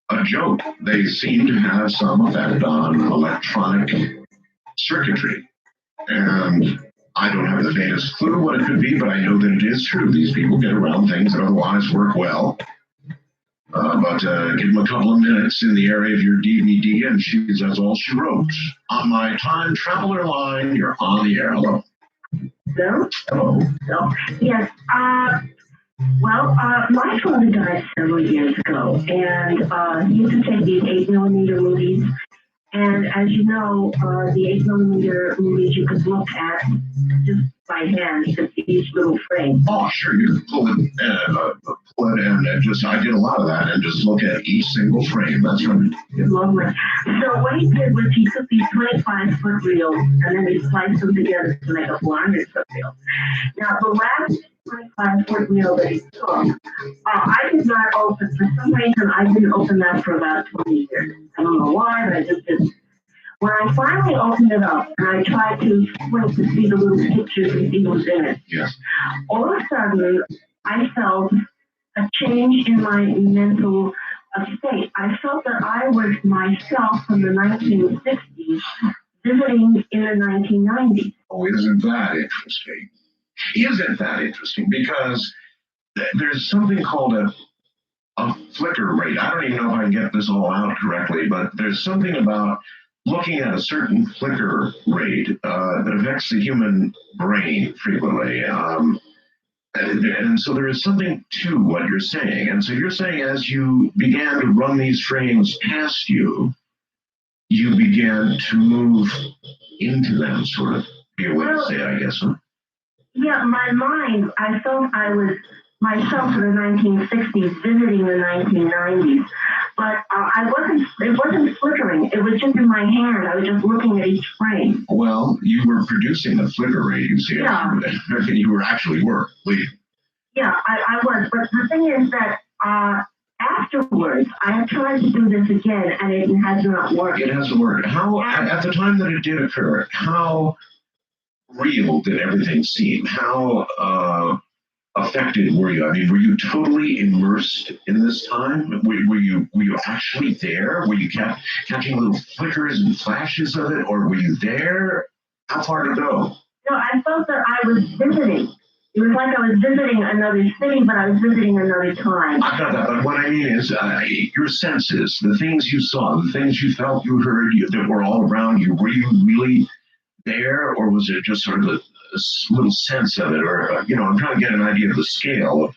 a joke. They seem to have some effect on electronic circuitry. And I don't have the faintest clue what it could be, but I know that it is true. These people get around things that otherwise work well. But give them a couple of minutes in the area of your DVD, and she says all she wrote. On my time traveler line, you're on the air. Hello. Hello? Hello. So, yes. My father died several years ago, and he used to take these 8mm movies. And as you know, the 8mm movies you could look at just by hand. You could see each little frame. Oh, sure. You can pull it and just, I did a lot of that, and just look at each single frame. That's right. Lovely. So what he did was he took these 25-foot reels and then he spliced them together to make a 400-foot reel. Now, the last 25-foot reel that he took, I did not open. For some reason, I didn't open that for about 20 years. I don't know why, but I just didn't. When I finally opened it up and I tried to squint to see the little pictures and see what's in it, Yes. all of a sudden, I felt a change in my mental state. I felt that I was myself from the 1960s visiting in the 1990s. Oh, isn't that interesting? Isn't that interesting? Because there's something called a flicker rate. I don't even know if I can get this all out correctly, but there's something about looking at a certain flicker rate that affects the human brain frequently. And so there is something to what you're saying. And so you're saying as you began to run these frames past you, you began to move into them, sort of, be a way to say it, I guess, huh? Yeah, my mind, I felt I was myself in the 1960s visiting the 1990s. But it wasn't flickering. It was just in my hand. I was just looking at each frame. Well, you were producing the flicker rate, you see. Yeah. You were actually leading. Yeah, I was. But the thing is that afterwards, I have tried to do this again, and it has not worked. It hasn't worked. How, at the time that it did occur, how real did everything seem? How affected were you? I mean, were you totally immersed in this time? Were you actually there? Were you catching little flickers and flashes of it, or were you there? How far to go? No, I felt that I was visiting. It was like I was visiting another city, but I was visiting another time. I got that, but what I mean is your senses, the things you saw, the things you felt, you heard, that were all around you. Were you really there, or was it just sort of a little sense of it, or I'm trying to get an idea of the scale of.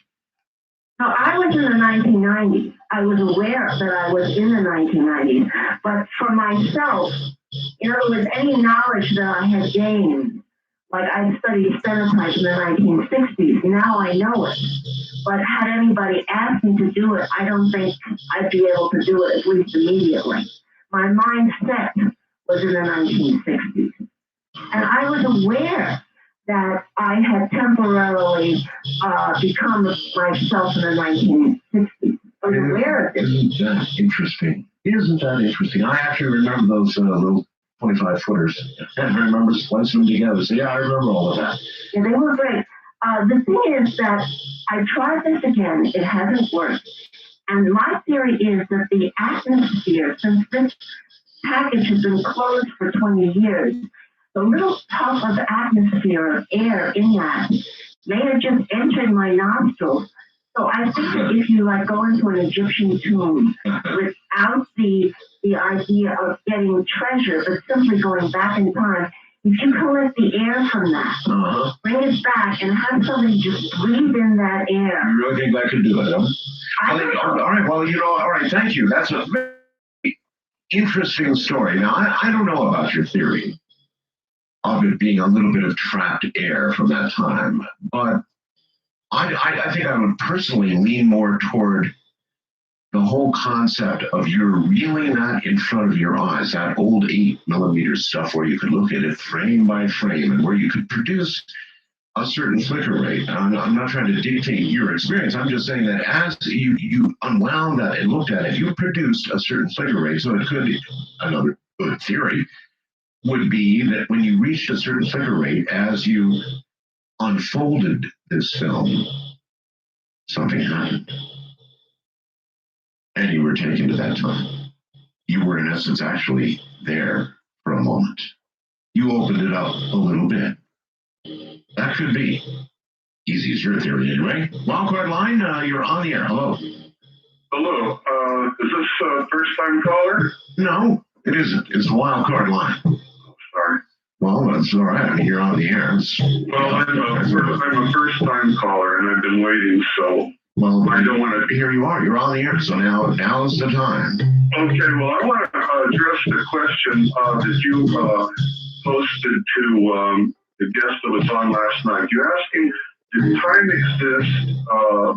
No, I was in the 1990s. I was aware that I was in the 1990s, but for myself, in other words, any knowledge that I had gained, like I studied stenotype in the 1960s, now I know it. But had anybody asked me to do it, I don't think I'd be able to do it, at least immediately. My mindset was in the 1960s. And I was aware that I had temporarily become myself in the 1960s. I was aware of it. Isn't that interesting? Isn't that interesting? I actually remember those little 25-footers. I remember splicing them together. So yeah, I remember all of that. Yeah, they were great. The thing is that I tried this again. It hasn't worked. And my theory is that the atmosphere, since this package has been closed for 20 years, the little puff of atmosphere of air in that may have just entered my nostrils. So I think that if you go into an Egyptian tomb without the the idea of getting treasure, but simply going back in time. If you collect the air from that, bring it back, and have somebody just breathe in that air. You really think that could do it, huh? I don't know. All right, well, all right, thank you. That's a very interesting story. Now, I don't know about your theory of it being a little bit of trapped air from that time, but I think I would personally lean more toward the whole concept of you're reeling that in front of your eyes, that old 8mm stuff where you could look at it frame by frame and where you could produce a certain flicker rate. I'm not trying to dictate your experience. I'm just saying that as you unwound that and looked at it, you produced a certain flicker rate. So it could be another good theory would be that when you reached a certain flicker rate, as you unfolded this film, something happened. And you were taken to that time. You were, in essence, actually there for a moment. You opened it up a little bit. That could be. Easy as your theory, anyway. Wildcard line, you're on the air. Hello. Hello. Is this a first-time caller? No, it isn't. It's the wildcard line. Sorry. Well, that's all right. I mean, you're on the air. Well, I'm a first-time caller, and I've been waiting, so well, I don't want to. Here you are. You're on the air. So now's the time. Okay. Well, I want to address the question that you posted to the guest that was on last night. You're asking, did time exist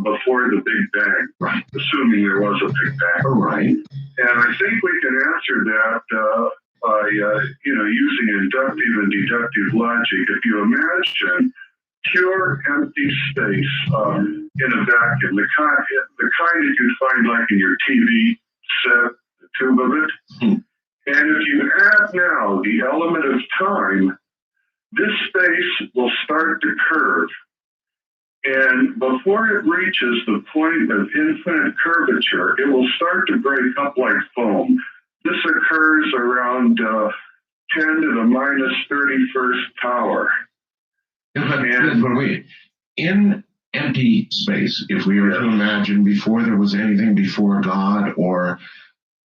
before the Big Bang? Right. Assuming there was a Big Bang. Right. And I think we can answer that by using inductive and deductive logic. If you imagine pure empty space in a vacuum, the kind that you'd find like in your TV set, the tube of it. And if you add now the element of time, this space will start to curve. And before it reaches the point of infinite curvature, it will start to break up like foam. This occurs around 10 to the minus 31st power. But wait, in empty space, if we were to imagine before there was anything before God or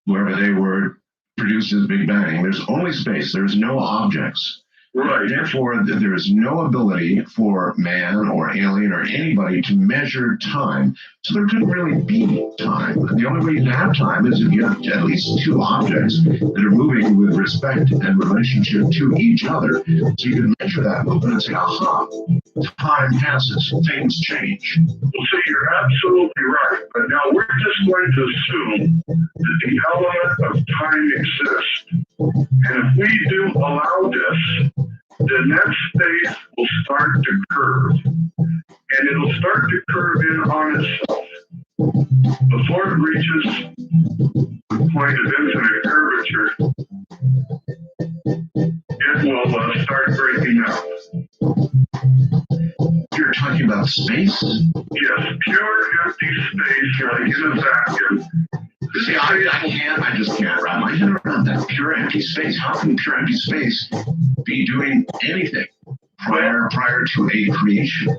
wherever they were produced as Big Bang, there's only space. There's no objects. Right. Therefore, there is no ability for man or alien or anybody to measure time. So there couldn't really be time. The only way you can have time is if you have at least two objects that are moving with respect and relationship to each other. So you can measure that movement and say, aha, time passes, things change. Well, see, you're absolutely right. But now we're just going to assume that the element of time exists. And if we do allow this, then that space will start to curve. And it'll start to curve in on itself. Before it reaches the point of infinite curvature, it will start breaking up. You're talking about space? Yes, pure empty space, like in a vacuum. See, I just can't wrap my head around that. Pure empty space. How can pure empty space be doing anything prior to a creation?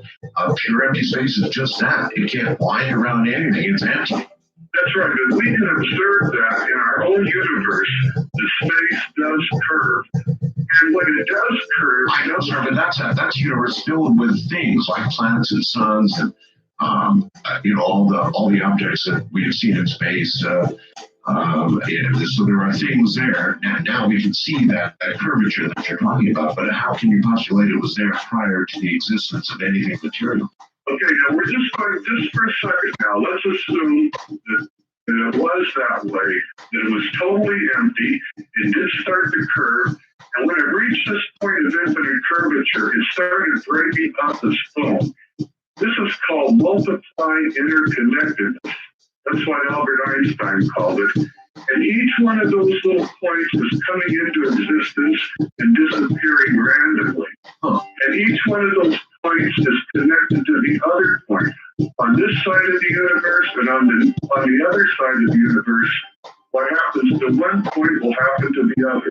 Pure empty space is just that. It can't wind around anything. It's empty. That's right, but we can observe that in our own universe, the space does curve. And when it does curve... I know, sir, but that's a universe filled with things like planets and suns and all the objects that we have seen in space. So there are things there, and now we can see that curvature that you're talking about. But how can you postulate it was there prior to the existence of anything material? Okay, now we're just going, just for a second now, let's assume that it was that way, that it was totally empty, it did start to curve, and when it reached this point of infinite curvature, it started breaking up as foam. This is called multiplying interconnectedness. That's what Albert Einstein called it. And each one of those little points is coming into existence and disappearing randomly. And each one of those points is connected to the other point. On this side of the universe and on the other side of the universe, what happens to one point will happen to the other.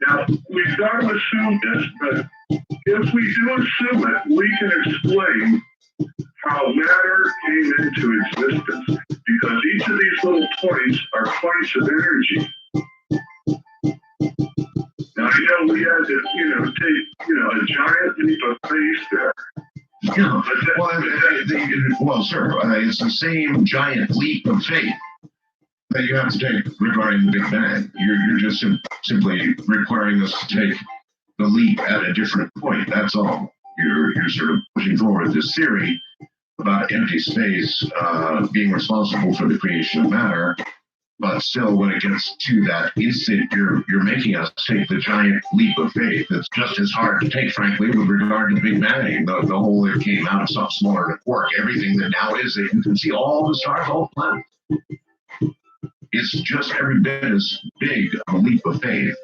Now, we've got to assume this, but if we do assume it, we can explain how matter came into existence. because each of these little points are points of energy. Now, I know we had to, take, a giant leap of faith there. Yeah. Well, sir, it's the same giant leap of faith that you have to take regarding the Big Bang. You're just simply requiring us to take the leap at a different point. That's all. You're sort of pushing forward this theory about empty space being responsible for the creation of matter, but still, when it gets to that instant, you're making us take the giant leap of faith. That's just as hard to take, frankly, with regard to the Big Bang. The whole that came out of something smaller than a quark. Everything that now is, that you can see all the stars, all the planets. It's just every bit as big a leap of faith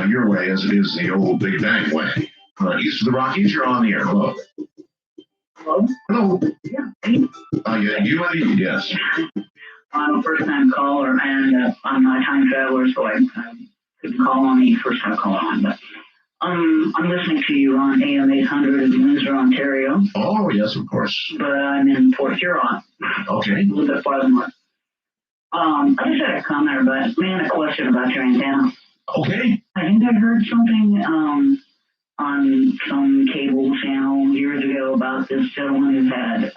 your way as it is the old Big Bang way. East of the Rockies, you're on the air. Hello. Hello? Hello. Yeah, hey. Yeah, you indeed, yes. I'm a first-time caller, and I'm not a time traveler, so I couldn't call on the first-time caller on. But I'm listening to you on AM 800 in Windsor, Ontario. Oh, yes, of course. But I'm in Port Huron. Okay. A little bit farther north. I just had a comment about, a question about your antenna. Okay. I think I heard something on some cable channel years ago about this gentleman who had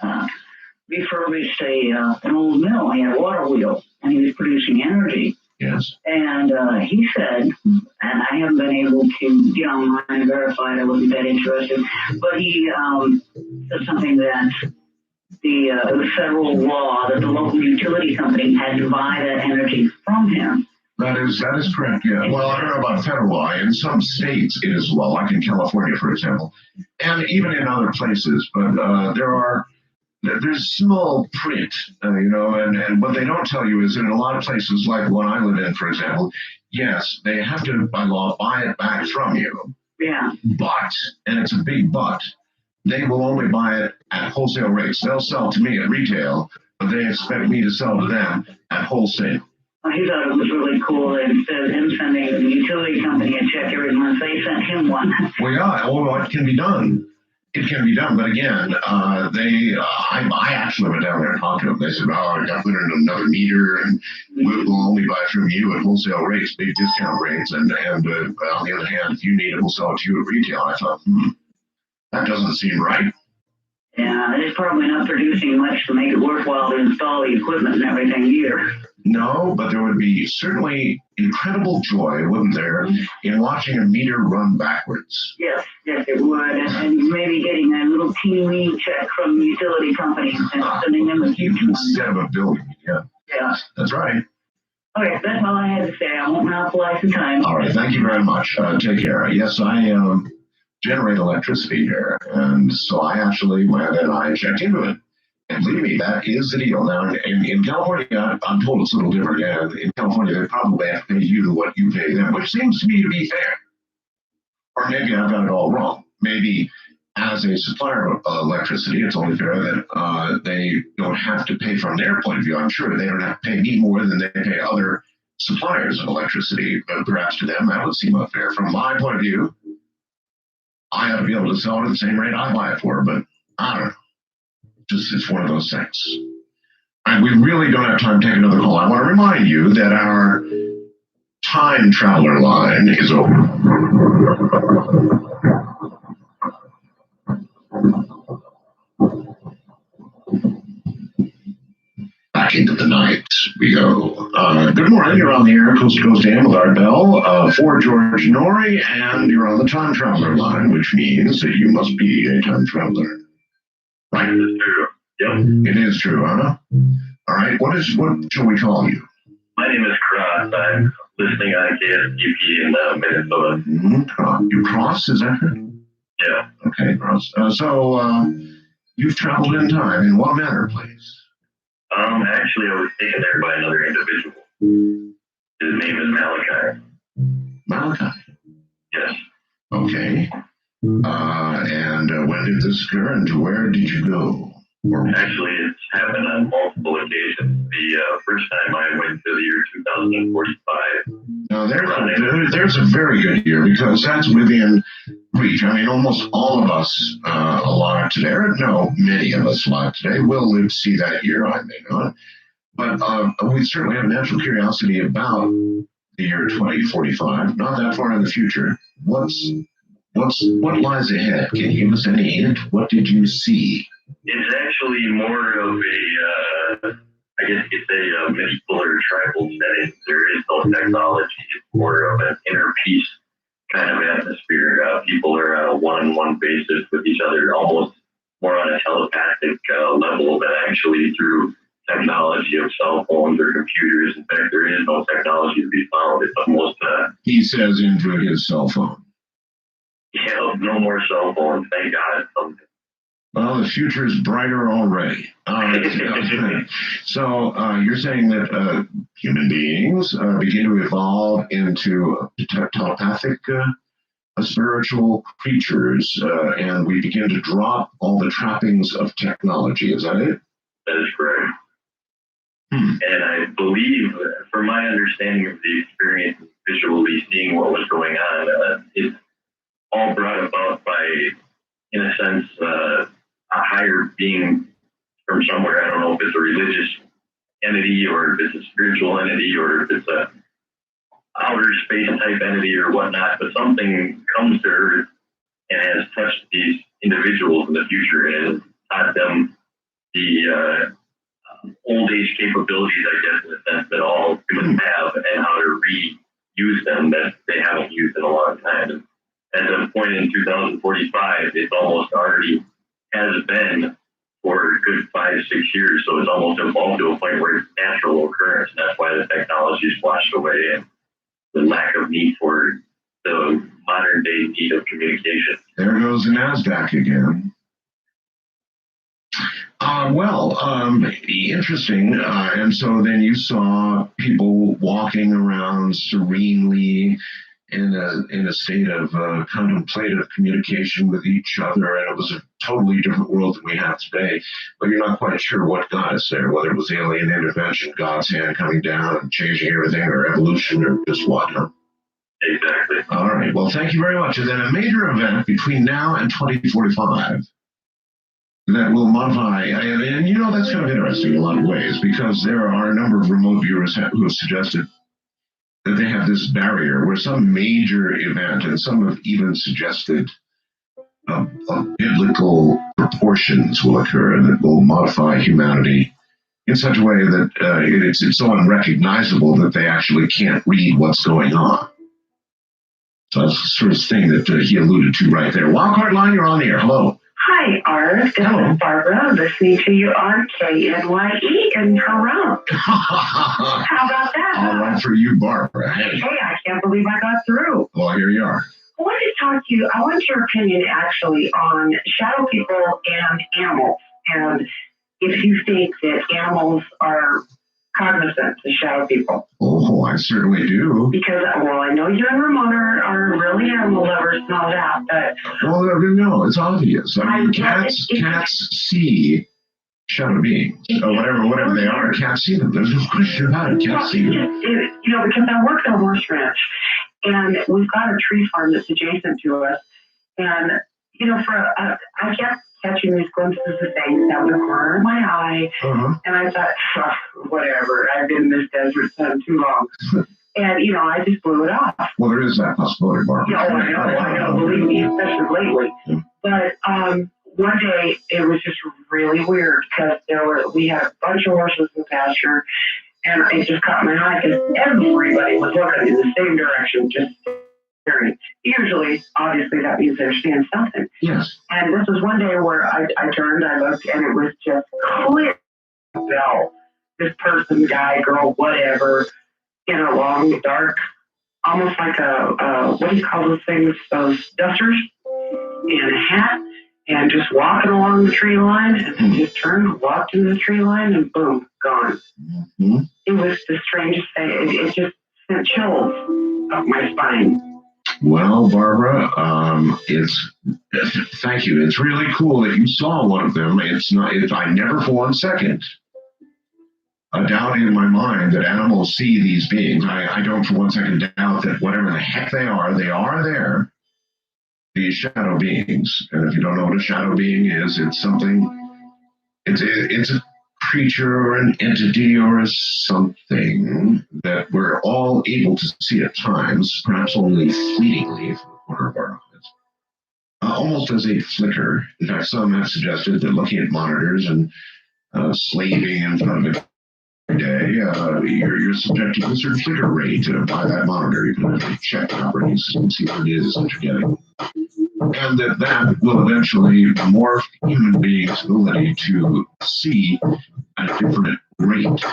refurbished an old mill. He had a water wheel, and he was producing energy. Yes. And he said, and I haven't been able to get online and verify it, I wasn't that interested, but he said something that it was federal law that the local utility company had to buy that energy from him. That is correct, yeah. Well, I don't know about federal law. In some states it is law, like in California, for example, and even in other places. But there's small print, and what they don't tell you is that in a lot of places, like the one I live in, for example, yes, they have to, by law, buy it back from you. Yeah. But, and it's a big but, they will only buy it at wholesale rates. They'll sell to me at retail, but they expect me to sell to them at wholesale. He thought it was really cool that instead of him sending the utility company a check every month, they sent him one. Well, yeah, it can be done. It can be done, but again, I actually went down there and talked to them. They said, I got to put in another meter, and we'll only buy from you at wholesale rates, big discount rates, and on the other hand, if you need it, we'll sell it to you at retail. I thought, that doesn't seem right. Yeah, it's probably not producing much to make it worthwhile to install the equipment and everything either. No, but there would be certainly incredible joy, wouldn't there, in watching a meter run backwards. Yes, it would. And maybe getting a little teeny check from the utility company and sending them a huge one. Instead of a building, yeah. Yeah. That's right. Okay, that's all I had to say. I won't monopolize the time. All right, thank you very much. Take care. Yes, I generate electricity here, and so I checked into it. And believe me, that is the deal. Now, in California, I'm told it's a little different. And in California, they probably have to pay you what you pay them, which seems to me to be fair. Or maybe I've got it all wrong. Maybe as a supplier of electricity, it's only fair that they don't have to pay from their point of view. I'm sure they don't have to pay me more than they pay other suppliers of electricity. But perhaps to them, that would seem unfair. From my point of view, I ought to be able to sell it at the same rate I buy it for, but I don't know. It's one of those things. And we really don't have time to take another call. I want to remind you that our time traveler line is open. Back into the night we go. Good morning. You're on the air, Coast to Coast AM with Art Bell for George Norrie, and you're on the time traveler line, which means that you must be a time traveler. Right. Yep. It is true, huh? All right. What shall we call you? My name is Cross. I'm listening on KSTP in Minnesota. You Cross, is that it? Yeah. Okay, Cross. So you've traveled in time. In what manner, please? Actually, I was taken there by another individual. His name is Malachi. Malachi. Yes. Okay. And when did this occur, and to where did you go? Actually, it's happened on multiple occasions. The first time I went to the year 2045. Now, there's a very good year, because that's within reach. I mean, almost all of us alive today, or no, many of us alive today, will live to see that year. I may not. But we certainly have natural curiosity about the year 2045, not that far in the future. What lies ahead? Can you give us any hint? What did you see? It's actually more of a, I guess you could say, a mystical or tribal setting. There is no technology. It's more of an inner peace kind of atmosphere. People are on a one-on-one basis with each other, almost more on a telepathic level than actually through technology of cell phones or computers. In fact, there is no technology to be found. It's almost He says into his cell phone. No more cell phones, thank God. Well, the future is brighter already. So you're saying that human beings begin to evolve into telepathic spiritual creatures, and we begin to drop all the trappings of technology. Is that it? That is correct. And I believe, from my understanding of the experience, visually seeing what was going on, it's all brought about by, in a sense, a higher being from somewhere. I don't know if it's a religious entity or if it's a spiritual entity or if it's a outer space type entity or whatnot, but something comes to Earth and has touched these individuals in the future and has taught them the old age capabilities, I guess, in the sense that all humans have, and how to reuse them that they haven't used in a long time. And at a point in 2045, it's almost already has been for a good 5-6 years, so it's almost evolved to a point where it's natural occurrence, and that's why the technology is washed away and the lack of need for the modern day need of communication. There goes the NASDAQ again. Interesting. And so then you saw people walking around serenely in a state of contemplative communication with each other, and it was a totally different world than we have today. But you're not quite sure what got us there, whether it was alien intervention, God's hand coming down and changing everything, or evolution, or just what. Huh? Exactly. All right. Well, thank you very much. And then a major event between now and 2045 that will modify, and you know, that's kind of interesting in a lot of ways, because there are a number of remote viewers who have suggested that they have this barrier where some major event, and some have even suggested biblical proportions will occur and it will modify humanity in such a way that it's so unrecognizable that they actually can't read what's going on. So that's the sort of thing that he alluded to right there. Wildcard line, you're on the air. Hello. Hi, Art. This is Barbara, listening to you on KNYE in Toronto. How about that? All right for you, Barbara. Hey, I can't believe I got through. well, here you are. I wanted to talk to you. I want your opinion, actually, on shadow people and animals. And if you think that animals are cognizant of shadow people. Oh, I certainly do. Because, well, I know you and Ramona are really animal lovers and all that, but... Well, no, it's obvious. I mean, cats see shadow beings, or whatever they are. Cats see them. There's no question about it. Cats see them. Because I work at a horse ranch, and we've got a tree farm that's adjacent to us, and, I kept catching these glimpses of things out of the corner of my eye, and I thought, whatever, I've been in this desert sun too long. And, I just blew it off. Well, there is that possibility, Barbara. Yeah, I know, believe me, especially lately. Yeah. But one day, it was just really weird, because we had a bunch of horses in the pasture, and it just caught my eye, because everybody was looking in the same direction, just staring. Usually, obviously, that means they're seeing something. Yes. And this was one day where I turned, I looked, and it was just clear as hell. This person, guy, girl, whatever, in a long, dark, almost like a what do you call those things? Those dusters, and a hat, and just walking along the tree line, and then just turned, walked into the tree line, and boom, gone. Mm-hmm. It was the strangest thing. It just sent chills up my spine. Well, Barbara, thank you. It's really cool that you saw one of them. I never for 1 second doubt in my mind that animals see these beings. I don't for 1 second doubt that whatever the heck they are there. These shadow beings. And if you don't know what a shadow being is, it's something, it's a creature or an entity or a something that we're all able to see at times, perhaps only fleetingly from the corner of our eyes, almost as a flicker. In fact, some have suggested that looking at monitors and slaving in front of it every day, you're subjected to a certain flicker rate by that monitor. You can actually check properties and see what it is that you're getting. And that will eventually morph human beings' ability to see at a different rate.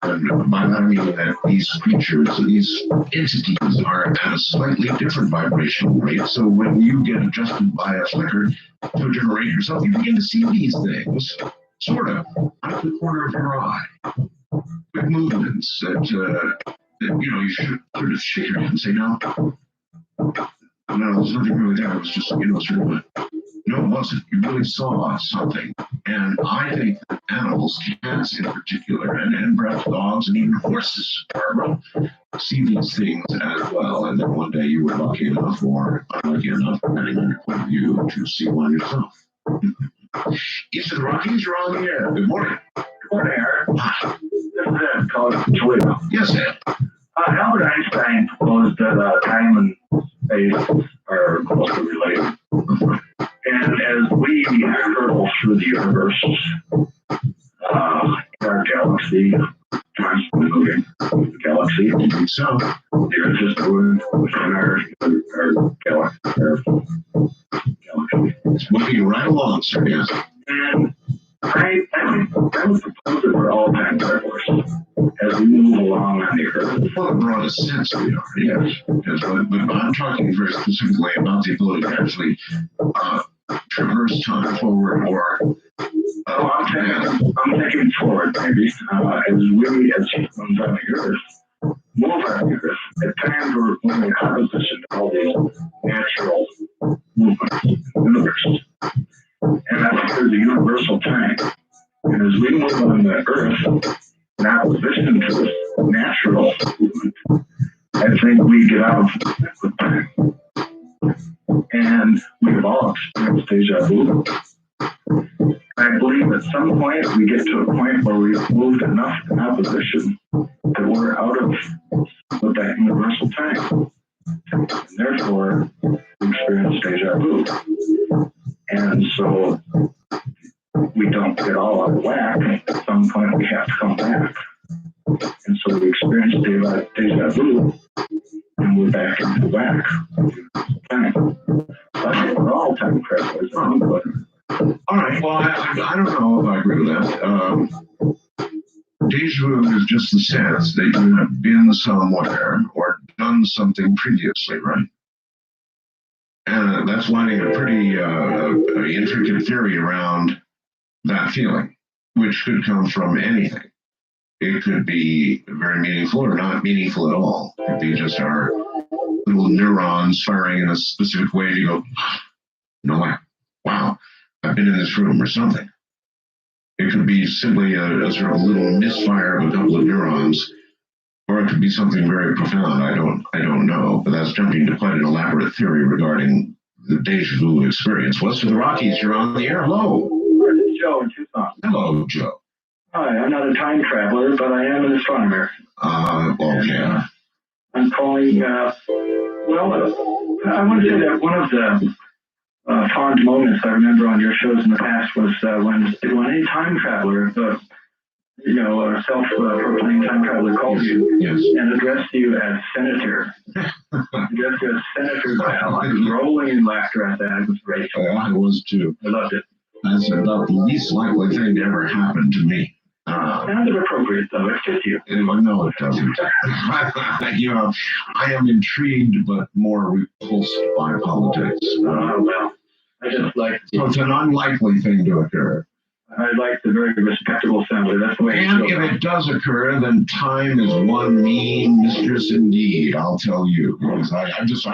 And by that I mean that these creatures, these entities are at a slightly different vibrational rate. So when you get adjusted by a flicker to a different rate yourself, you begin to see these things, sort of, out of the corner of your eye, with movements that you should sort of shake your head and say, no, there's nothing really there. It was just, sort of a, no, it wasn't. You really saw something. And I think that animals, cats in particular, and perhaps dogs and even horses, see these things as well. And then one day you were lucky enough or unlucky enough, depending on your point of view, to see one yourself. East of the Rockies, you're on the air. Good morning. Good morning, Eric. This is Ed calling from Toledo. Yes, Ed. Albert Einstein proposed that time and space are closely related. And as we hurtle through the universe, our galaxy, constantly moving the galaxy, So, the Earth is moving within our galaxy. it's moving right along, sir, yes. And I would propose that we're all time travelers as we move along on the Earth. Well, in the broadest sense, we are, yes. Because but I'm talking very specifically about the ability to actually traverse time forward or. I'm thinking forward, maybe. As humans on the Earth move on the Earth, at times we're moving in opposition to all these natural movements in the universe. And I think there's a universal time. And as we move on the Earth, in opposition to this natural movement, I think we get out of with time. And we've all experienced deja vu. I believe at some point we get to a point where we've moved enough in opposition that we're out of with that universal time. And therefore, we experience deja vu. And so we don't get all out of whack. At some point, we have to come back. And so we experience deja vu, and we're back into whack. Time. So I think we're all time travelers. All right, well, I don't know if I agree with that. Deja vu is just the sense that you have been somewhere or done something previously, right? And that's lining a pretty intricate theory around that feeling, which could come from anything. It could be very meaningful or not meaningful at all. It could be just our little neurons firing in a specific way to go, wow, I've been in this room or something. It could be simply a sort of little misfire of a couple of neurons, or it could be something very profound. I don't know, but that's jumping to quite an elaborate theory regarding the deja vu experience. West of the Rockies, you're on the air. Hello. This is Joe in Tucson. Hello, Joe. Hi, I'm not a time traveler, but I am an astronomer. Okay. I'm calling, I want to say that one of the fond moments I remember on your shows in the past was when a time traveler, a self-proclaimed time traveler called you and addressed you as Senator. Addressed you as Senator Val. I was rolling in laughter at that. It was great. I was too. I loved it. That's about the least likely thing to ever happen to me. Sounded appropriate, though. It's just you. No, it doesn't. I am intrigued, but more repulsed by politics. Well, I just like. So it's an unlikely thing to occur. I like the very respectable assembly. That's the way. And if it does occur, then time is one mean mistress indeed. I'll tell you, because I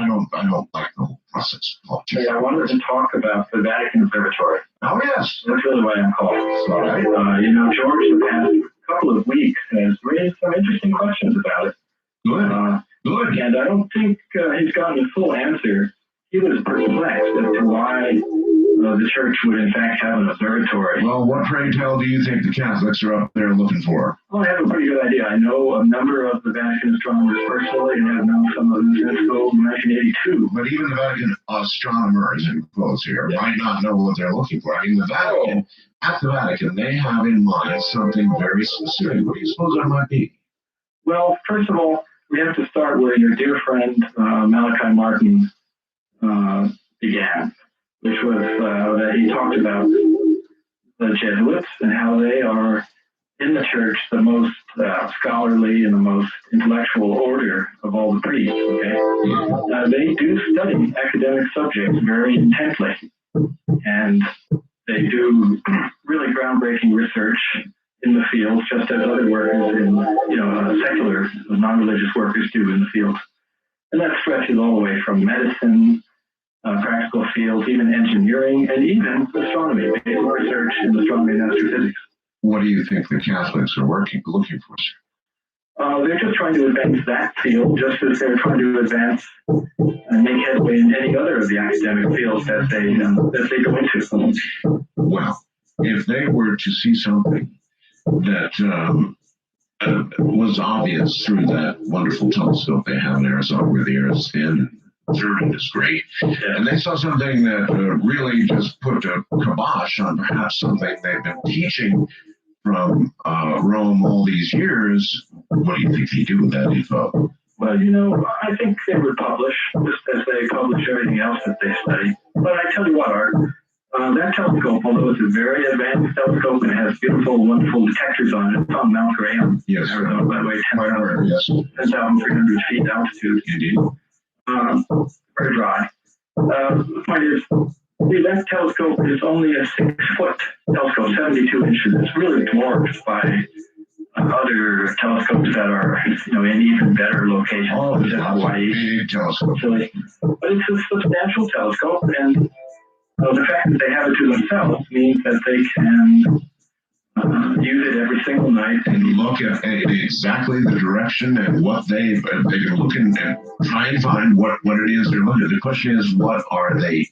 don't like the whole process of politics. Yeah, I wanted to talk about the Vatican Observatory. Oh yes, That's really why I'm calling. all right. George, the past couple of weeks has raised some interesting questions about it. Good. And I don't think he's gotten a full answer. He was perplexed as to why the church would in fact have an observatory. Well, what, pray tell, do you think the Catholics are up there looking for? Well, I have a pretty good idea. I know a number of the Vatican astronomers personally, and have known some of them since 1982. But even the Vatican astronomers, in quotes here, might not know what they're looking for. I mean, the Vatican, at the Vatican, they have in mind something very specific. What do you suppose that might be? Well, first of all, we have to start where your dear friend Malachi Martin began, which was that he talked about the Jesuits and how they are in the church the most scholarly and the most intellectual order of all the priests. Okay, they do study academic subjects very intently, and they do really groundbreaking research in the field, just as other workers in secular, non-religious workers do in the field. And that stretches all the way from medicine, practical fields, even engineering, and even astronomy, basic research in astronomy and astrophysics. What do you think the Catholics are looking for, sir? They're just trying to advance that field, just as they're trying to advance and make headway in any other of the academic fields that they go into. Well, if they were to see something that was obvious through that wonderful telescope they have in Arizona, where the Earth's in, observing is great, and they saw something that really just put a kibosh on perhaps something they've been teaching from Rome all these years, what do you think they do with that info? Well, I think they would publish, just as they publish everything else that they study. But I tell you what, Art, that telescope, although it's a very advanced telescope and has beautiful, wonderful detectors on it, it's on Mount Graham, yes, Arizona, by the way, 10,300 feet altitude. Indeed. Very dry. The point is, that telescope is only a 6-foot telescope, 72 inches. It's really dwarfed by other telescopes that are, in even better locations, such as Hawaii. Big telescope. Chile. But it's a substantial telescope, and the fact that they have it to themselves means that they can use it every single night and look at exactly the direction and what they can look and try and find what it is they're looking at. The question is, what are they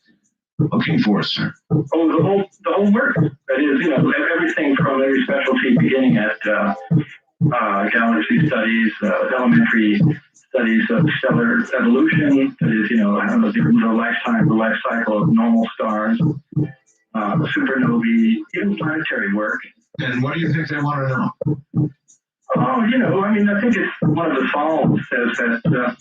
looking for, sir? Oh, the whole work. That is, everything from every specialty, beginning at galaxy studies, elementary studies of stellar evolution. That is, the life cycle of normal stars, supernovae, even planetary work. And what do you think they want to know? I think it's one of the Psalms says that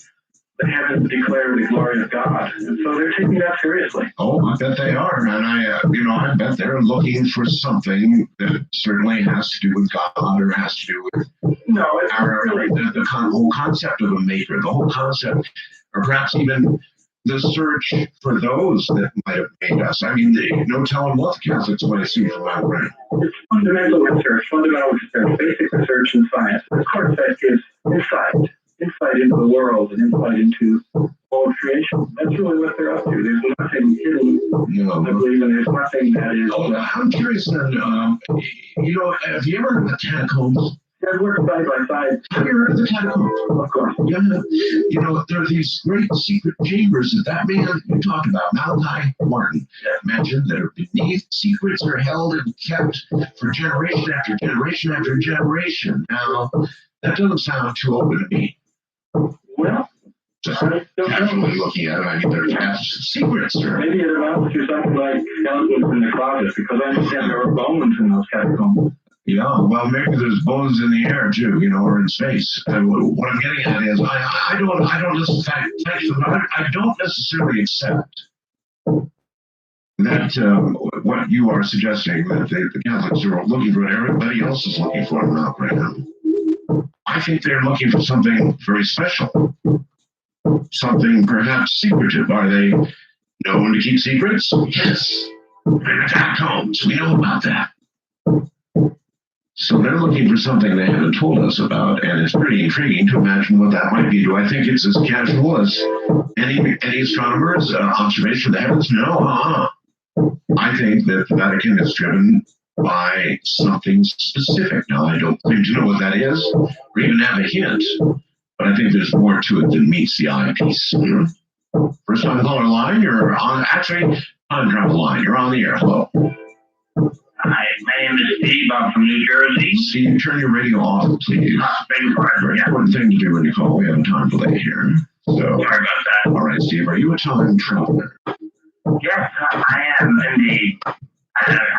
the heavens declare the glory of God, and so they're taking that seriously. Oh, I bet they are, and I bet they're looking for something that certainly has to do with God or has to do with the whole concept of a maker, the whole concept, or perhaps even the search for those that might have made us. I mean, no telling what the Catholics might see from our brain. It's fundamental research, basic research in science. Of course, that gives insight into the world and insight into all of creation. That's really what they're up to. There's nothing hidden, I believe, and there's nothing that is... I'm curious then, have you ever heard of the catacombs? I've worked side by side. Have you heard of the catacombs? Of course. Yeah, there are these great secret chambers that man you talked about, Malachi Martin, mentioned that are beneath. Secrets are held and kept for generation after generation after generation. Now, that doesn't sound too open to me. Well, just casually looking at it, I mean, there's secrets. Maybe it amounts to something like skeletons in the closet, because I understand there are bones in those catacombs. Yeah, well, maybe there's bones in the air too, or in space. And what I'm getting at is, I don't necessarily accept that what you are suggesting that the Catholics are looking for, what everybody else is looking for now, right now. I think they're looking for something very special, something perhaps secretive. Are they known to keep secrets? Yes. They're catacombs. We know about that. So they're looking for something they haven't told us about, and it's pretty intriguing to imagine what that might be. Do I think it's as casual as any astronomer's observation of the heavens? No. I think that the Vatican is driven by something specific. Now, I don't claim to know what that is, or even have a hint, but I think there's more to it than meets the eye piece. First time caller line, you're on. Actually, Time travel line. You're on the air. Hello. Hi, my name is Steve. I'm from New Jersey. Steve, turn your radio off, please. Beg your pardon. Very Yeah. important thing to do when you call. We have time delay here. So, Sorry about that. all right, Steve, are you a time traveler? Yes, I am indeed.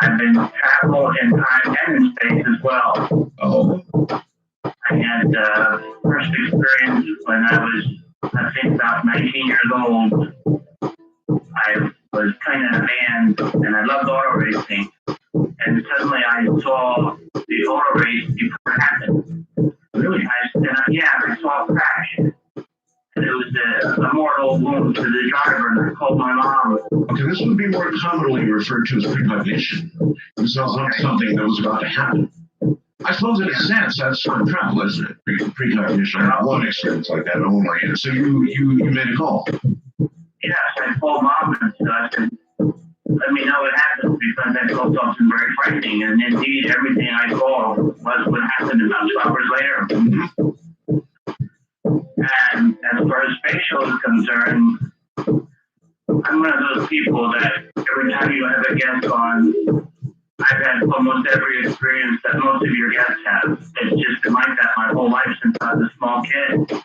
I've been traveled in time and in space as well. Oh, I had first experience when I was, I think, about 19 years old. I was kind of a band, and I loved auto racing. And suddenly I saw the auto race before it happened. really? I saw a crash. And it was a mortal wound to the driver, and I called my mom. Okay, this would be more commonly referred to as precognition. This was not something that was about to happen. I suppose in a sense that's time travel, isn't it? Precognition. I have one experience like that only. So you made a call. Yes, I called mom and said, let me know what happens because I called something very frightening. And indeed, everything I saw was what happened about 2 hours later. And as far as spatial is concerned, I'm one of those people that every time you have a guest on, I've had almost every experience that most of your guests have. It's just been like that my whole life since I was a small kid.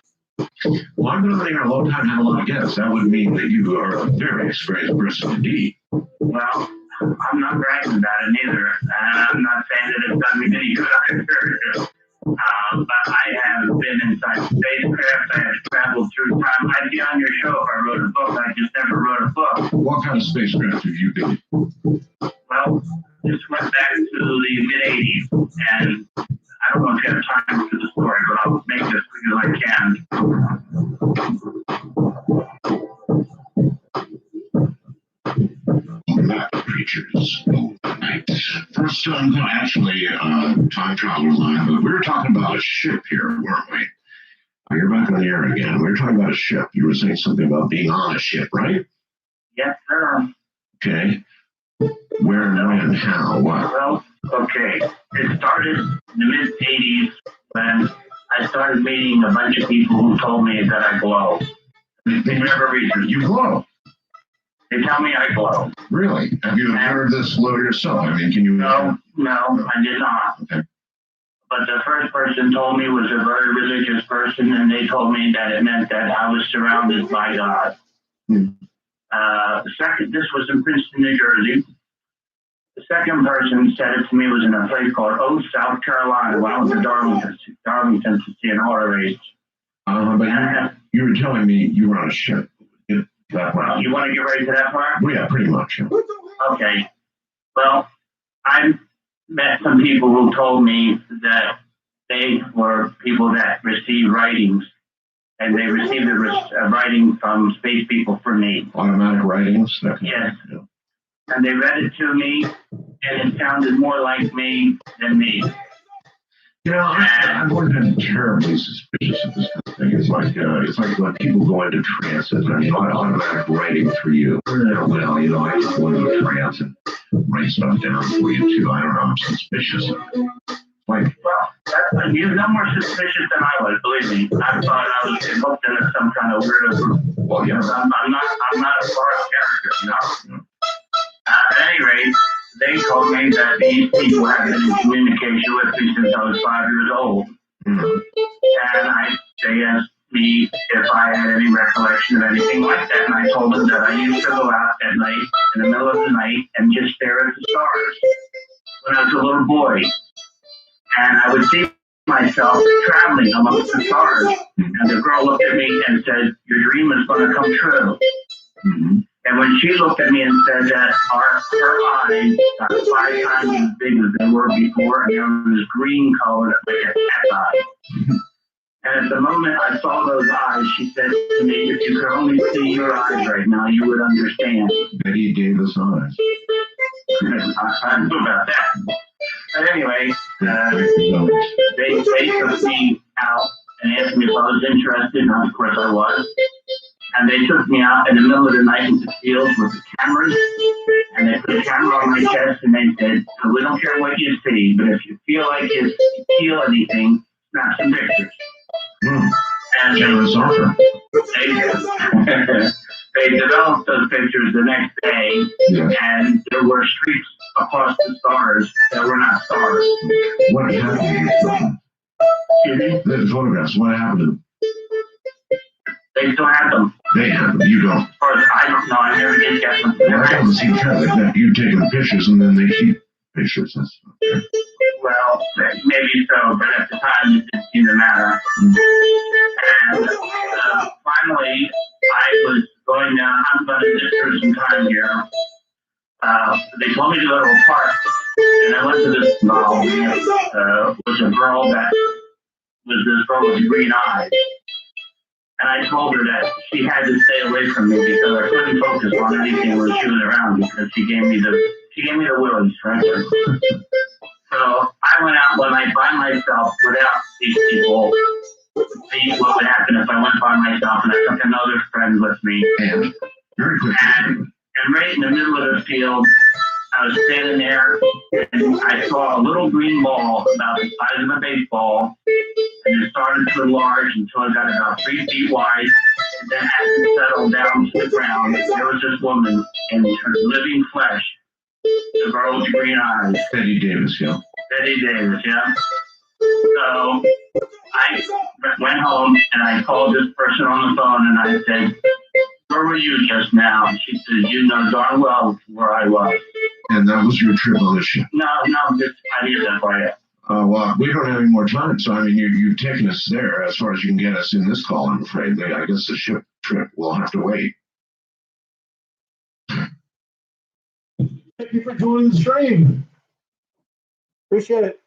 Well, I've been on here a long time and had a lot of guests. That would mean that you are a very experienced person indeed. Well, I'm not bragging about it either. I'm not saying that it's done me any good either. But I have been inside spacecraft. I have traveled through time. I'd be on your show if I wrote a book. I just never wrote a book. What kind of spacecraft have you been? Well, just went back to the mid-'80s, and I don't know if you have time for the story, but I'll make this quick as I can. Map creatures overnight. First time, actually, time traveler line, but we were talking about a ship here, weren't we? You're back on the air again. We were talking about a ship. You were saying something about being on a ship, right? Yes, sir. Okay. Where and when and how? What? Well, okay. It started in the mid-'80s when I started meeting a bunch of people who told me that I glow. For whatever reason. You glow. They tell me I glow. Really? Have you observed this glow yourself? I mean, can you? No, I did not. Okay. But the first person told me was a very religious person, and they told me that it meant that I was surrounded by God. The second, this was in Princeton, New Jersey. The second person said it to me was in a place called Oath, South Carolina. When I went to Darlington to see an auto race. But you were telling me you were on a ship. Well, you want to get ready to that part? Well, yeah, pretty much. Yeah. Okay. Well, I met some people who told me that they were people that received writings, and they received a writing from space people for me. Automatic writings? Yes. Yeah. And they read it to me, and it sounded more like me than me. You know, I've always been terribly suspicious of this kind of thing. It's like when people go into trances. I mean, automatic writing for you. Well, you know, I just go into a trance and write stuff down for you too. I don't know. I'm suspicious of it. Like, well, you're no more suspicious than I was. Believe me. I thought I was hooked into some kind of weirdo group. well, yeah. I'm not a part of character, you know. At any rate, they told me that these people had been in communication with me since I was 5 years old. And they asked me if I had any recollection of anything like that. And I told them that I used to go out at night, in the middle of the night, and just stare at the stars when I was a little boy. And I would see myself traveling amongst the stars. And the girl looked at me and said, "Your dream is going to come true." And when she looked at me and said that, her eyes got 5 times as big as they were before, and they were this green color like a cat's eye. And at the moment I saw those eyes, she said to me, "If you could only see your eyes right now, you would understand." Betty Davis eyes. I don't know about that. But anyway, they took me out and asked me if I was interested, and of course I was. And they took me out in the middle of the night into the fields with the cameras, and they put a camera on my chest, and they said, "So we don't care what you see, but if you feel like you feel anything, snap some pictures." And generous offer. they did. they developed those pictures the next day, Yeah. and there were streaks across the stars that were not stars. What happened to them? Excuse me? The photographs, what happened to them? They still had them. They have them, you don't. Of course, I don't know. I never did get them. Well, that doesn't seem fair. That you've taken the pictures and then they keep pictures. That's okay. Well, maybe so, but at the time it didn't seem to matter. And finally, I was going down. I'm going to just for some time here. They told me to go to a park, and I went to this mall. Was a girl that was this girl with green eyes. And I told her that she had to stay away from me because I couldn't focus on anything when she was around because she gave me the willies, frankly. So I went out one night by myself without these people. See what would happen if I went by myself and I took another friend with me. And very quickly. And right in the middle of the field, I was standing there and I saw a little green ball about the size of a baseball. And it started to enlarge until it got about 3 feet wide. And then as it settled down to the ground, there was this woman in her living flesh. The girl with the green eyes. Betty Davis, yeah. Betty Davis, yeah. So I went home and I called this person on the phone and I said, "Where were you just now?" And she said, "You know darn well where I was." And that was your trip, Alicia. No, just idea that for you. Well, we don't have any more time, so I mean, you've taken us there as far as you can get us in this call, I'm afraid. I guess the ship trip will have to wait. Thank you for joining the stream. Appreciate it.